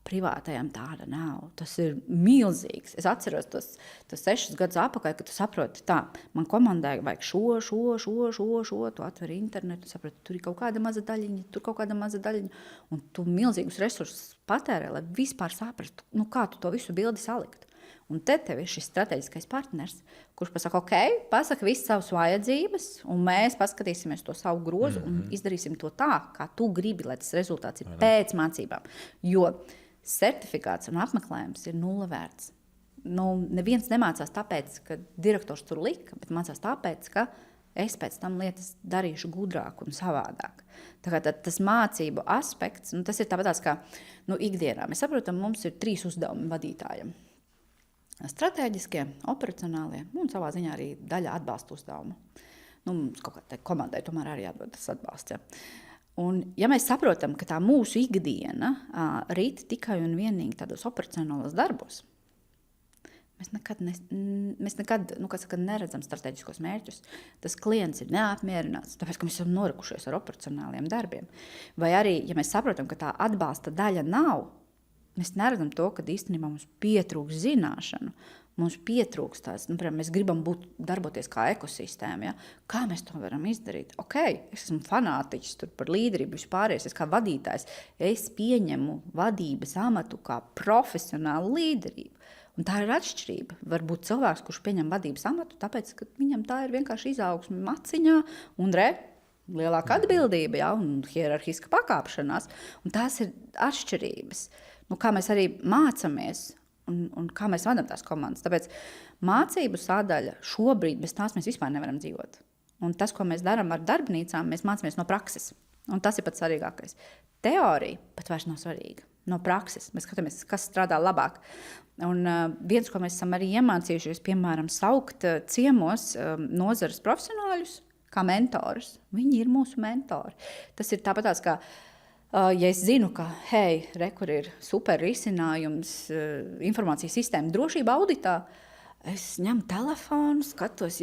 privātajām tāda nav. Tas ir milzīgs. Es atceros tos 6 gadus atpakaļ, kad tu saproti tā, man komandai vajag šo, tu atver internetu, saproti, tur ir kaut kāda maza daļiņa, un tu milzīgus resursus patērē, lai vispār saprastu, kā tu to visu bildi salikt. Un te tev ir šis strateģiskais partners, kurš pasaka, pasaka visas savas vajadzības, un mēs paskatīsimies to savu grozu un izdarīsim to tā, kā tu gribi, lai tas rezultāts ir pēc mācībām. Jo certifikāts un apmeklējums ir nulle vērts. Neviens nemācās tāpēc, ka direktors tur lika, bet mācās tāpēc, ka es pēc tam lietas darīšu gudrāk un savādāk. Tā kā tas mācību aspekts, tas ir tāpatās kā ikdienā. Mēs saprotam, mums ir 3 uzdevumi vadītājiem. Stratēģiskie, operacionālie un savā ziņā arī daļa atbalsta uzdevumu. Kaut kā komandai tomēr arī jādod tas atbalsts. Ja. Un, ja mēs saprotam, ka tā mūsu ikdiena rīt tikai un vienīgi tādos operacionālos darbos, mēs nekad neredzam strateģiskos mērķus. Tas klients ir neapmierināts, tāpēc, ka mēs esam norikušies ar operacionāliem darbiem. Vai arī, ja mēs saprotam, ka tā atbalsta daļa nav, mēs neredzam to, ka īstenībā mums pietrūks zināšanu. Mums pietrūks tās, mēs gribam darboties kā ekosistēma. Ja? Kā mēs to varam izdarīt? Es esmu fanātiķis par līderību, vispārējais, es kā vadītājs. Es pieņemu vadības amatu kā profesionālu līderību. Un tā ir atšķirība. Varbūt cilvēks, kurš pieņem vadības amatu, tāpēc, ka viņam tā ir vienkārši izaugsme maciņā un lielāka atbildība, ja, un hierarhiska pakāpšanās. Un tās ir atšķirības. Kā mēs arī mācāmies un kā mēs vadām tās komandas. Tāpēc mācību sadaļa šobrīd bez tās mēs vispār nevaram dzīvot. Un tas, ko mēs darām ar darbnīcām, mēs mācāmies no prakses. Un tas ir pats svarīgākais. Teorija pat vairs nav svarīga. No prakses. Mēs skatāmies, kas strādā labāk. Un viens, ko mēs esam arī iemācījušies, piemēram, saukt ciemos nozares profesionāļus kā mentorus. Viņi ir mūsu mentori. Tas ir tāpatās, kā ja es zinu, ka, kur ir super risinājums informācijas sistēma drošība auditā, es ņemu telefonu, skatos,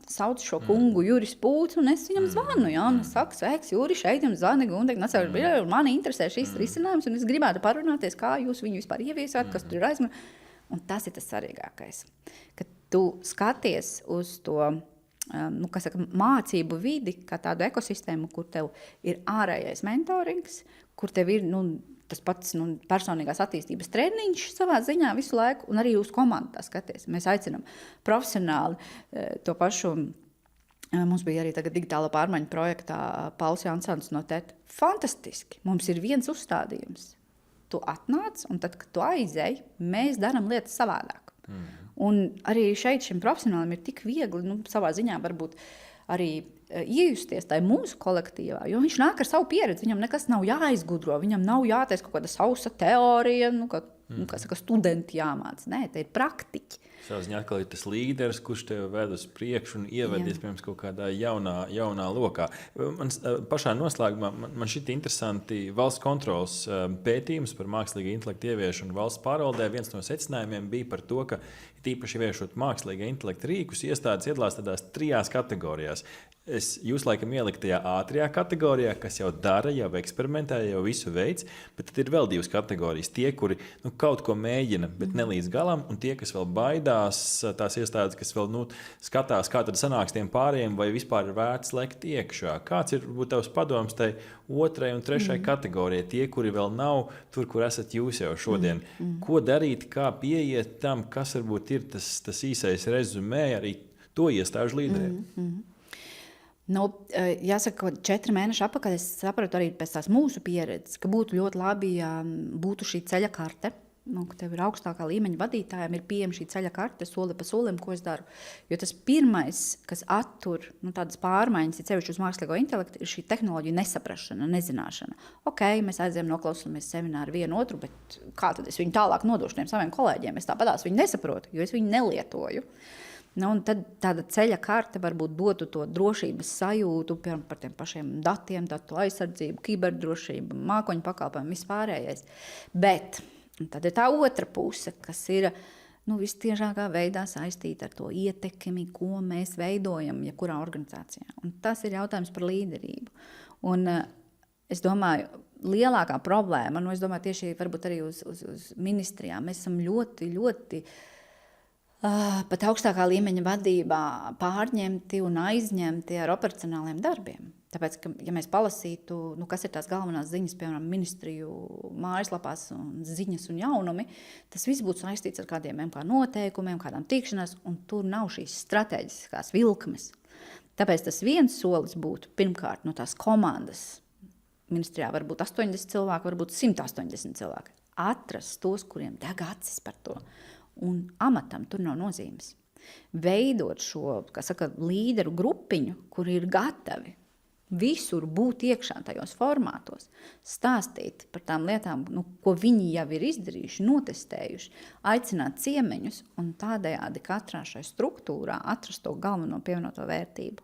sauc šo kungu Juris Pūts, un es viņam zvanu, un es saku, sveiks, Juri, šeit jums zvani, un mani interesē šīs risinājums, un es gribētu parunāties, kā jūs viņu vispār ieviesāt, kas tur ir aizmēr. Un tas ir tas svarīgākais, ka tu skaties uz to, mācību vidi, kā tādu ekosistēmu, kur tev ir ārējais mentorings, kur tev ir tas pats personīgās attīstības treniņš savā ziņā visu laiku, un arī uz komandu tā skaties. Mēs aicinām profesionāli to pašu. Mums bija arī tagad digitālo pārmaiņu projektā Pauls Jansons no TET. Fantastiski! Mums ir viens uzstādījums. Tu atnāc, un tad, kad tu aizej, mēs darām lietas savādāk. Un arī šeit šim profesionālim ir tik viegli, savā ziņā varbūt arī iejusties tajā mūsu kolektīvā, jo viņš nāk ar savu pieredzi, viņam nekas nav jāizgudro, viņam nav jātaisa kaut kāda sausa teorija, kā saka, studenti jāmāca. Nē, te ir praktiķi. Savā ziņā atkal ir tas līderis, kurš tev ved uz priekšu un ievedies, piemēram, kaut kādā jaunā lokā. Pašā noslēgumā man šķiet interesanti valsts kontrolas pētījums par mākslīgā intelekta ieviešanu valsts pārvaldē. Viens no secinājumiem bija par to, ka tīpaši ieviešot mākslīgā intelekta rīkus, iestādes iedalās tādās 3 kategorijās. Jūs laikam ielikt tajā ātrajā kategorijā, kas jau dara, jau eksperimentē, jau visu veids, bet tad ir vēl 2 kategorijas. Tie, kuri kaut ko mēģina, bet ne līdz galam, un tie, kas vēl baidās, tās iestādes, kas vēl skatās, kā tad sanāks tiem pārējiem, vai vispār ir vērts lekt iekšā. Kāds ir varbūt tavs padoms tai 2. un 3. kategorijai, tie, kuri vēl nav tur, kur esat jūs jau šodien? Ko darīt, kā pieiet tam, kas varbūt ir tas īsais rezumē arī to iestāžu līderiem? Jāsaka, 4 mēneši atpakaļ es sapratu arī pēc tās mūsu pieredzes, ka būtu ļoti labi, ja būtu šī ceļa karte, ka tev ir augstākā līmeņa vadītājiem, ir pieejama šī ceļa karte soli pa solim, ko es daru. Jo tas pirmais, kas attur tādas pārmaiņas, ir sevišķi uz mākslīgo intelektu, ir šī tehnoloģija nesaprašana, nezināšana. Mēs aizējam, noklausāmies semināru vienu otru, bet kā tad es viņu tālāk nodošu tiem saviem kolēģiem? Es tāpatās viņu nesaprotu, jo es viņu nelietoju. Un tad tāda ceļa karte varbūt dotu to drošības sajūtu par tiem pašiem datiem, datu aizsardzību, kiberdrošību, mākoņu pakalpojumu, vispārējais. Bet tad ir tā otra puse, kas ir vistiešākā veidā saistīta ar to ietekmi, ko mēs veidojam jebkurā organizācijā. Un tas ir jautājums par līderību. Un es domāju, lielākā problēma, es domāju tieši varbūt arī uz ministrijām, mēs esam ļoti, ļoti pat augstākā līmeņa vadībā pārņemti un aizņemti ar operacionāliem darbiem. Tāpēc, ka, ja mēs palasītu, kas ir tās galvenās ziņas, piemēram, ministriju mājaslapās un ziņas un jaunumi, tas viss būtu saistīts ar kādiem kā noteikumiem, kādām tikšanās, un tur nav šīs strateģiskās vilkmes. Tāpēc tas viens solis būtu, pirmkārt, no tās komandas, ministrijā var būt 80 cilvēki, var būt 180 cilvēki, atrast tos, kuriem deg acis par to. Un amatam tur nav nozīmes. Veidot šo, līderu grupiņu, kuri ir gatavi visur būt iekšā tajos formātos, stāstīt par tām lietām, ko viņi jau ir izdarījuši, notestējuši, aicināt ciemeņus un tādējādi katrā šai struktūrā atrast to galveno pievienoto vērtību.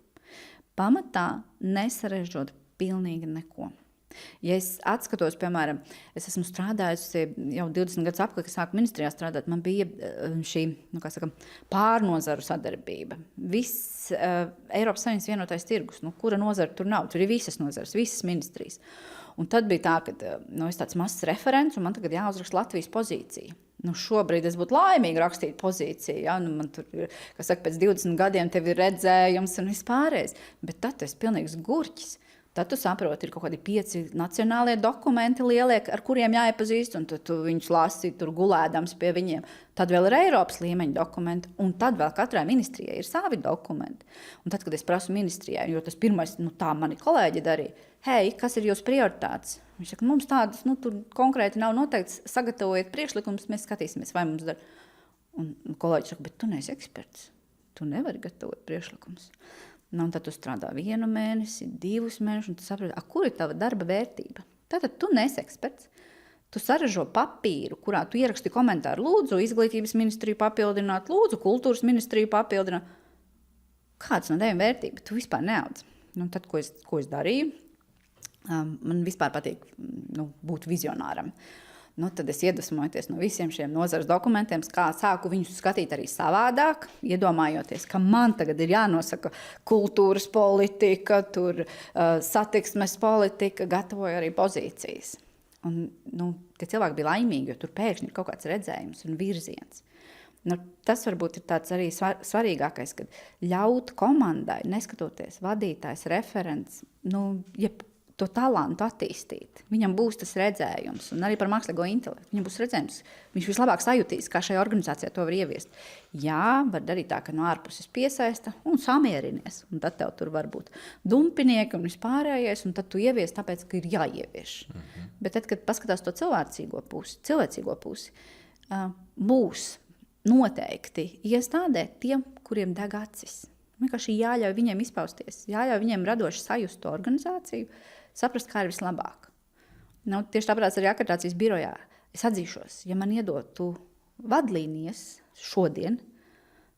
Pamatā nesarežģot pilnīgi neko. Ja es atskatos, piemēram, es esmu strādājusi jau 20 gadus apkārt, kad sāku ministrijā strādāt, man bija šī, pārnozaru sadarbība. Viss Eiropas Savienības vienotais tirgus, kura nozara tur nav, tur ir visas nozares, visas ministrijas. Un tad bija tā, ka es tāds mazs referents, un man tagad jāuzraksta Latvijas pozīcija. Šobrīd es būtu laimīgi rakstīt pozīciju, ja? Man tur ir, pēc 20 gadiem tev ir redzējums un vispārējais, bet tad tu esi pilnīgs gurķis. Tad tu saproti, ir kaut kādi 5 nacionālie dokumenti lielie, ar kuriem jāiepazīst, un tad tu viņus lasi tur gulēdams pie viņiem. Tad vēl ir Eiropas līmeņa dokumenti, un tad vēl katrai ministrijai ir savi dokumenti. Un tad, kad es prasu ministrijai, jo tas pirmais, tā mani kolēģi darīja, hei, kas ir jūsu prioritātes? Viņš saka, mums tādas, tur konkrēti nav noteikts, sagatavojiet priekšlikumus, mēs skatīsimies, vai mums dar. Un kolēģi saka, bet tu neesi eksperts, tu nevari gatavot priekšlikumus. Un tad tu strādā 1 mēnesi, 2 mēnešus, un tu saproti, kur ir tava darba vērtība. Tātad tu neesi eksperts. Tu saražo papīru, kurā tu ieraksti komentāru. Lūdzu, izglītības ministriju papildināt, lūdzu, kultūras ministriju papildināt. Kāds no teviem vērtība? Tu vispār neaudz. Tad, ko es darīju, man vispār patīk būt vizionāram. Tad es iedvesmojoties no visiem šiem nozares dokumentiem, kā sāku viņus skatīt arī savādāk, iedomājoties, ka man tagad ir jānosaka kultūras politika, satiksmes politika, gatavoju arī pozīcijas. Un, tie cilvēki bija laimīgi, jo tur pēkšņi ir kaut kāds redzējums un virziens. Tas varbūt ir tāds arī svarīgākais, kad ļaut komandai, neskatoties vadītājs, referents, to talantu attīstīt. Viņam būs tas redzējums, un arī par mākslīgo intelektu. Viņam būs redzējums, viņš vislabāk sajutīs, kā šajā organizācijā to var ieviest. Jā, var darīt tā, ka no ārpuses piesaista un samierinies, un tad tev tur var būt dumpinieki un vispārējais, un tad tu ievies tāpēc, ka ir jāievieš. Bet tad, kad paskatās to cilvēcīgo pusi, būs noteikti iestādē tiem, kuriem deg acis. Vienkārši jāļauj viņiem izpausties, jāļauj viņiem radoši sajust to organizāciju, saprast, kā ir vislabāk. Tieši tāpēc arī akreditācijas birojā es atzīšos, ja man iedotu vadlīnijas šodien,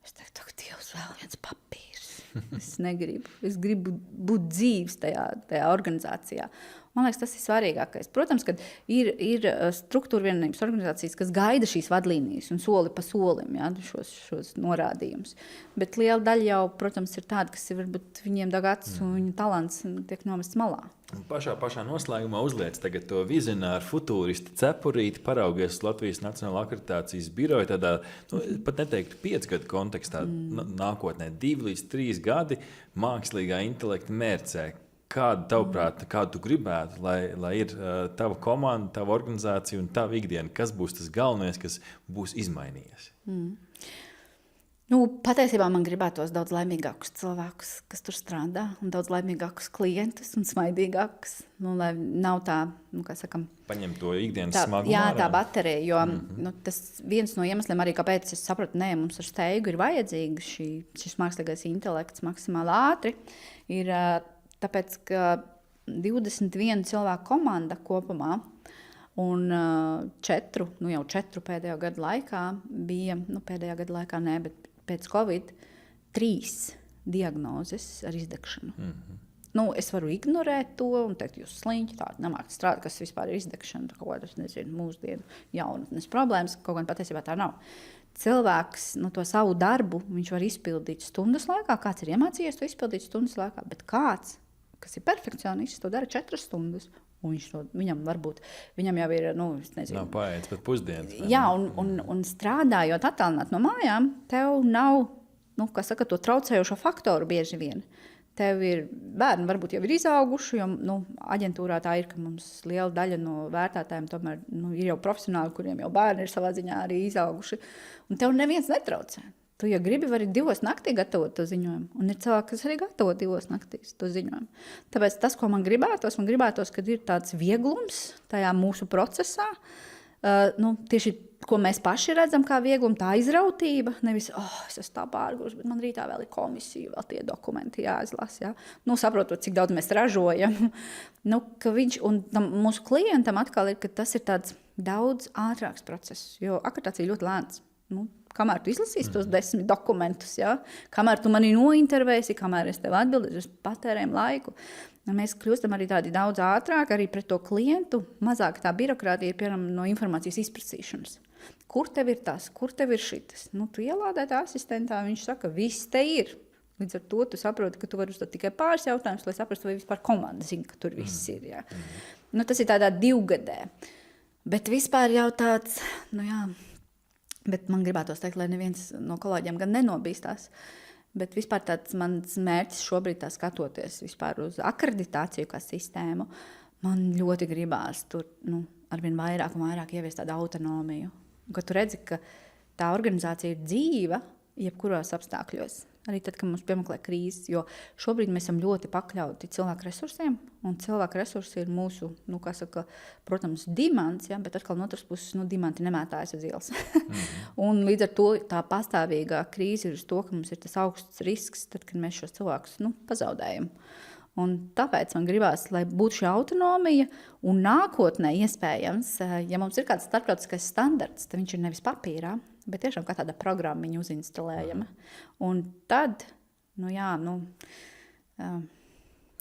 es teiktu, ka Dievs, vēl viens papīrs. Es negribu. Es gribu būt dzīves tajā organizācijā. Man liekas, tas ir svarīgākais. Protams, ka ir struktūra vienības organizācijas, kas gaida šīs vadlīnijas un soli pa solim, šos norādījumus. Bet liela daļa jau, protams, ir tāda, kas ir varbūt viņiem dagats un viņu talants tiek nomests malā. Pašā noslēgumā uzliec tagad to vizionāru futūristu cepurīti, paraugies Latvijas Nacionālā akreditācijas biroja tādā, pat neteiktu 5 gadu kontekstā, nākotnē 2 līdz 3 gadi mākslīgā intelekta mērcē. Kāda tavuprāt, kādu tu gribētu, lai ir tava komanda, tava organizācija un tava ikdiena? Kas būs tas galvenais, kas būs izmainījies? Patiesībā man gribētos daudz laimīgākus cilvēkus, kas tur strādā, un daudz laimīgākus klientus un smaidīgākus, lai nav tā, kā sakam, paņem to ikdienas smagumu. Jā, tā baterija, jo tas viens no iemesliem arī, kāpēc es sapratu, mums ar steigu ir vajadzīgs šis mākslīgais intelekts maksimāli ātri, ir tāpēc, ka 21 cilvēku komanda kopumā un 4 pēdējo gadu laikā bija, pēdējā gada laikā ne, bet pēc Covid 3 diagnozes ar izdegšanu. Es varu ignorēt to un teikt, jūs sliņķi tādi nemāk strādāt, kas vispār ir izdegšana, kaut kādas, mūsdienu jaunatnes problēmas, kaut gan patiesībā tā nav. Cilvēks to savu darbu, viņš var izpildīt stundas laikā, kāds ir iemācījies to izpildīt stundas laikā, bet kāds, kas ir perfekcionists, to dara 4 stundas. Viņam jau ir, nav paēdis pat pusdienas. Jā, un strādājot attālināt no mājām, tev nav, to traucējošo faktoru bieži vien. Tev ir bērni, varbūt jau ir izauguši, jo aģentūrā tā ir, ka mums liela daļa no vērtētājiem tomēr ir jau profesionāli, kuriem jau bērni ir savā ziņā arī izauguši. Un tev neviens netraucē. Tu, ja gribi, vari 2 naktī gatavot to ziņojumu. Un ir cilvēki, kas arī gatavo 2 naktīs to ziņojumu. Tāpēc tas, ko man gribētos, kad ir tāds vieglums tajā mūsu procesā, tieši, ko mēs paši redzam kā vieglumu, tā izrautība, nevis, es esmu tā pārgūši, bet man rītā vēl ir komisija, vēl tie dokumenti jāizlasa, saprotot, cik daudz mēs ražojam, ka viņš, un mūsu klientam atkal ir, ka tas ir tāds daudz ātrāks process, jo akreditācija ļoti lēns. Kamēr tu izlasīsi tos 10 dokumentus, kamēr tu mani nointervēsi, kamēr es tev atbildēšu, es patērēju laiku. Mēs kļūstam arī tādi daudz ātrāk, arī pret to klientu. Mazāk tā birokrātija ir, piemēram, no informācijas izprasīšanas. Kur tev ir tas, kur tev ir šitas? Tu ielādē tā asistentā, viņš saka, viss te ir. Līdz ar to tu saproti, ka tu vari uzdot tikai pāris jautājumus, lai saprastu, vai vispār komanda zina, ka tur viss ir. Tas ir tādā 2 gadē. Bet vispār jau tāds, bet man gribētos teikt, lai neviens no kolēģiem gan nenobīstās. Bet vispār tāds mans mērķis šobrīd, tā skatoties vispār uz akreditāciju kā sistēmu, man ļoti gribās tur arvien vairāk un vairāk ieviest tādu autonomiju. Kad tu redzi, ka tā organizācija ir dzīva jebkuros apstākļos. Arī tad, kad mums piemeklē krīzes, jo šobrīd mēs esam ļoti pakļauti cilvēku resursiem, un cilvēku resursi ir mūsu, protams, dimants, ja, bet atkal no otras puses, dimanti nemētājas uz ielas. Un līdz ar to tā pastāvīgā krīze ir uz to, ka mums ir tas augsts risks, tad, kad mēs šos cilvēkus pazaudējam. Un tāpēc man gribās, lai būtu šī autonomija, un nākotnē iespējams, ja mums ir kāds starptautiskais standarts, tad viņš ir nevis papīrā, bet tiešām kā tāda programmiņa uzinstalējama. Un tad,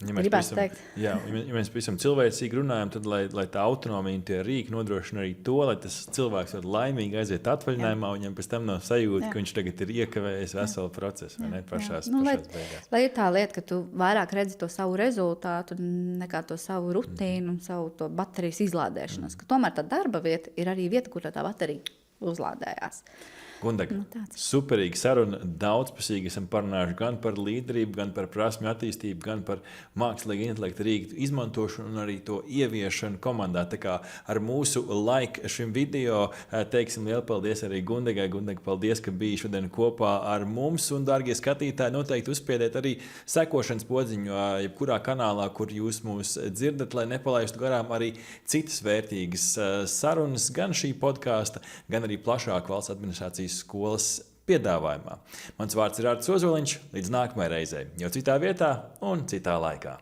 gribās teikt. Ja mēs pavisam cilvēcīgi runājam, tad, lai tā autonomija un tie rīki nodrošina arī to, lai tas cilvēks var laimīgi aiziet atvaļinājumā, un viņam pēc tam nav sajūta, ka viņš tagad ir iekavējis veselu procesu, vai ne, pašās beigās. Lai ir tā lieta, ka tu vairāk redzi to savu rezultātu, nekā to savu rutīnu un savu to baterijas izlādēšanos. Ka tomēr tā darba vieta ir arī vieta, kur tā baterija uzlādējās. Gundaga, superīga saruna, daudzpusīgi esam parunājuši gan par līderību, gan par prasmju attīstību, gan par mākslīgu intelektu rīku izmantošanu un arī to ieviešanu komandā. Tā kā ar mūsu laiku šim video teiksim lielu paldies arī Gundagai. Gundaga, paldies, ka biji šodien kopā ar mums, un, dārgie skatītāji, noteikti uzspiediet arī sekošanas podziņu jebkurā kanālā, kur jūs mūs dzirdat, lai nepalaistu garām arī citas vērtīgas sarunas, gan šī podkāsta, gan arī plašāk valsts administrācijas skolas piedāvājumā. Mans vārds ir Artis Ozoliņš, līdz nākamajai reizei, jau citā vietā un citā laikā.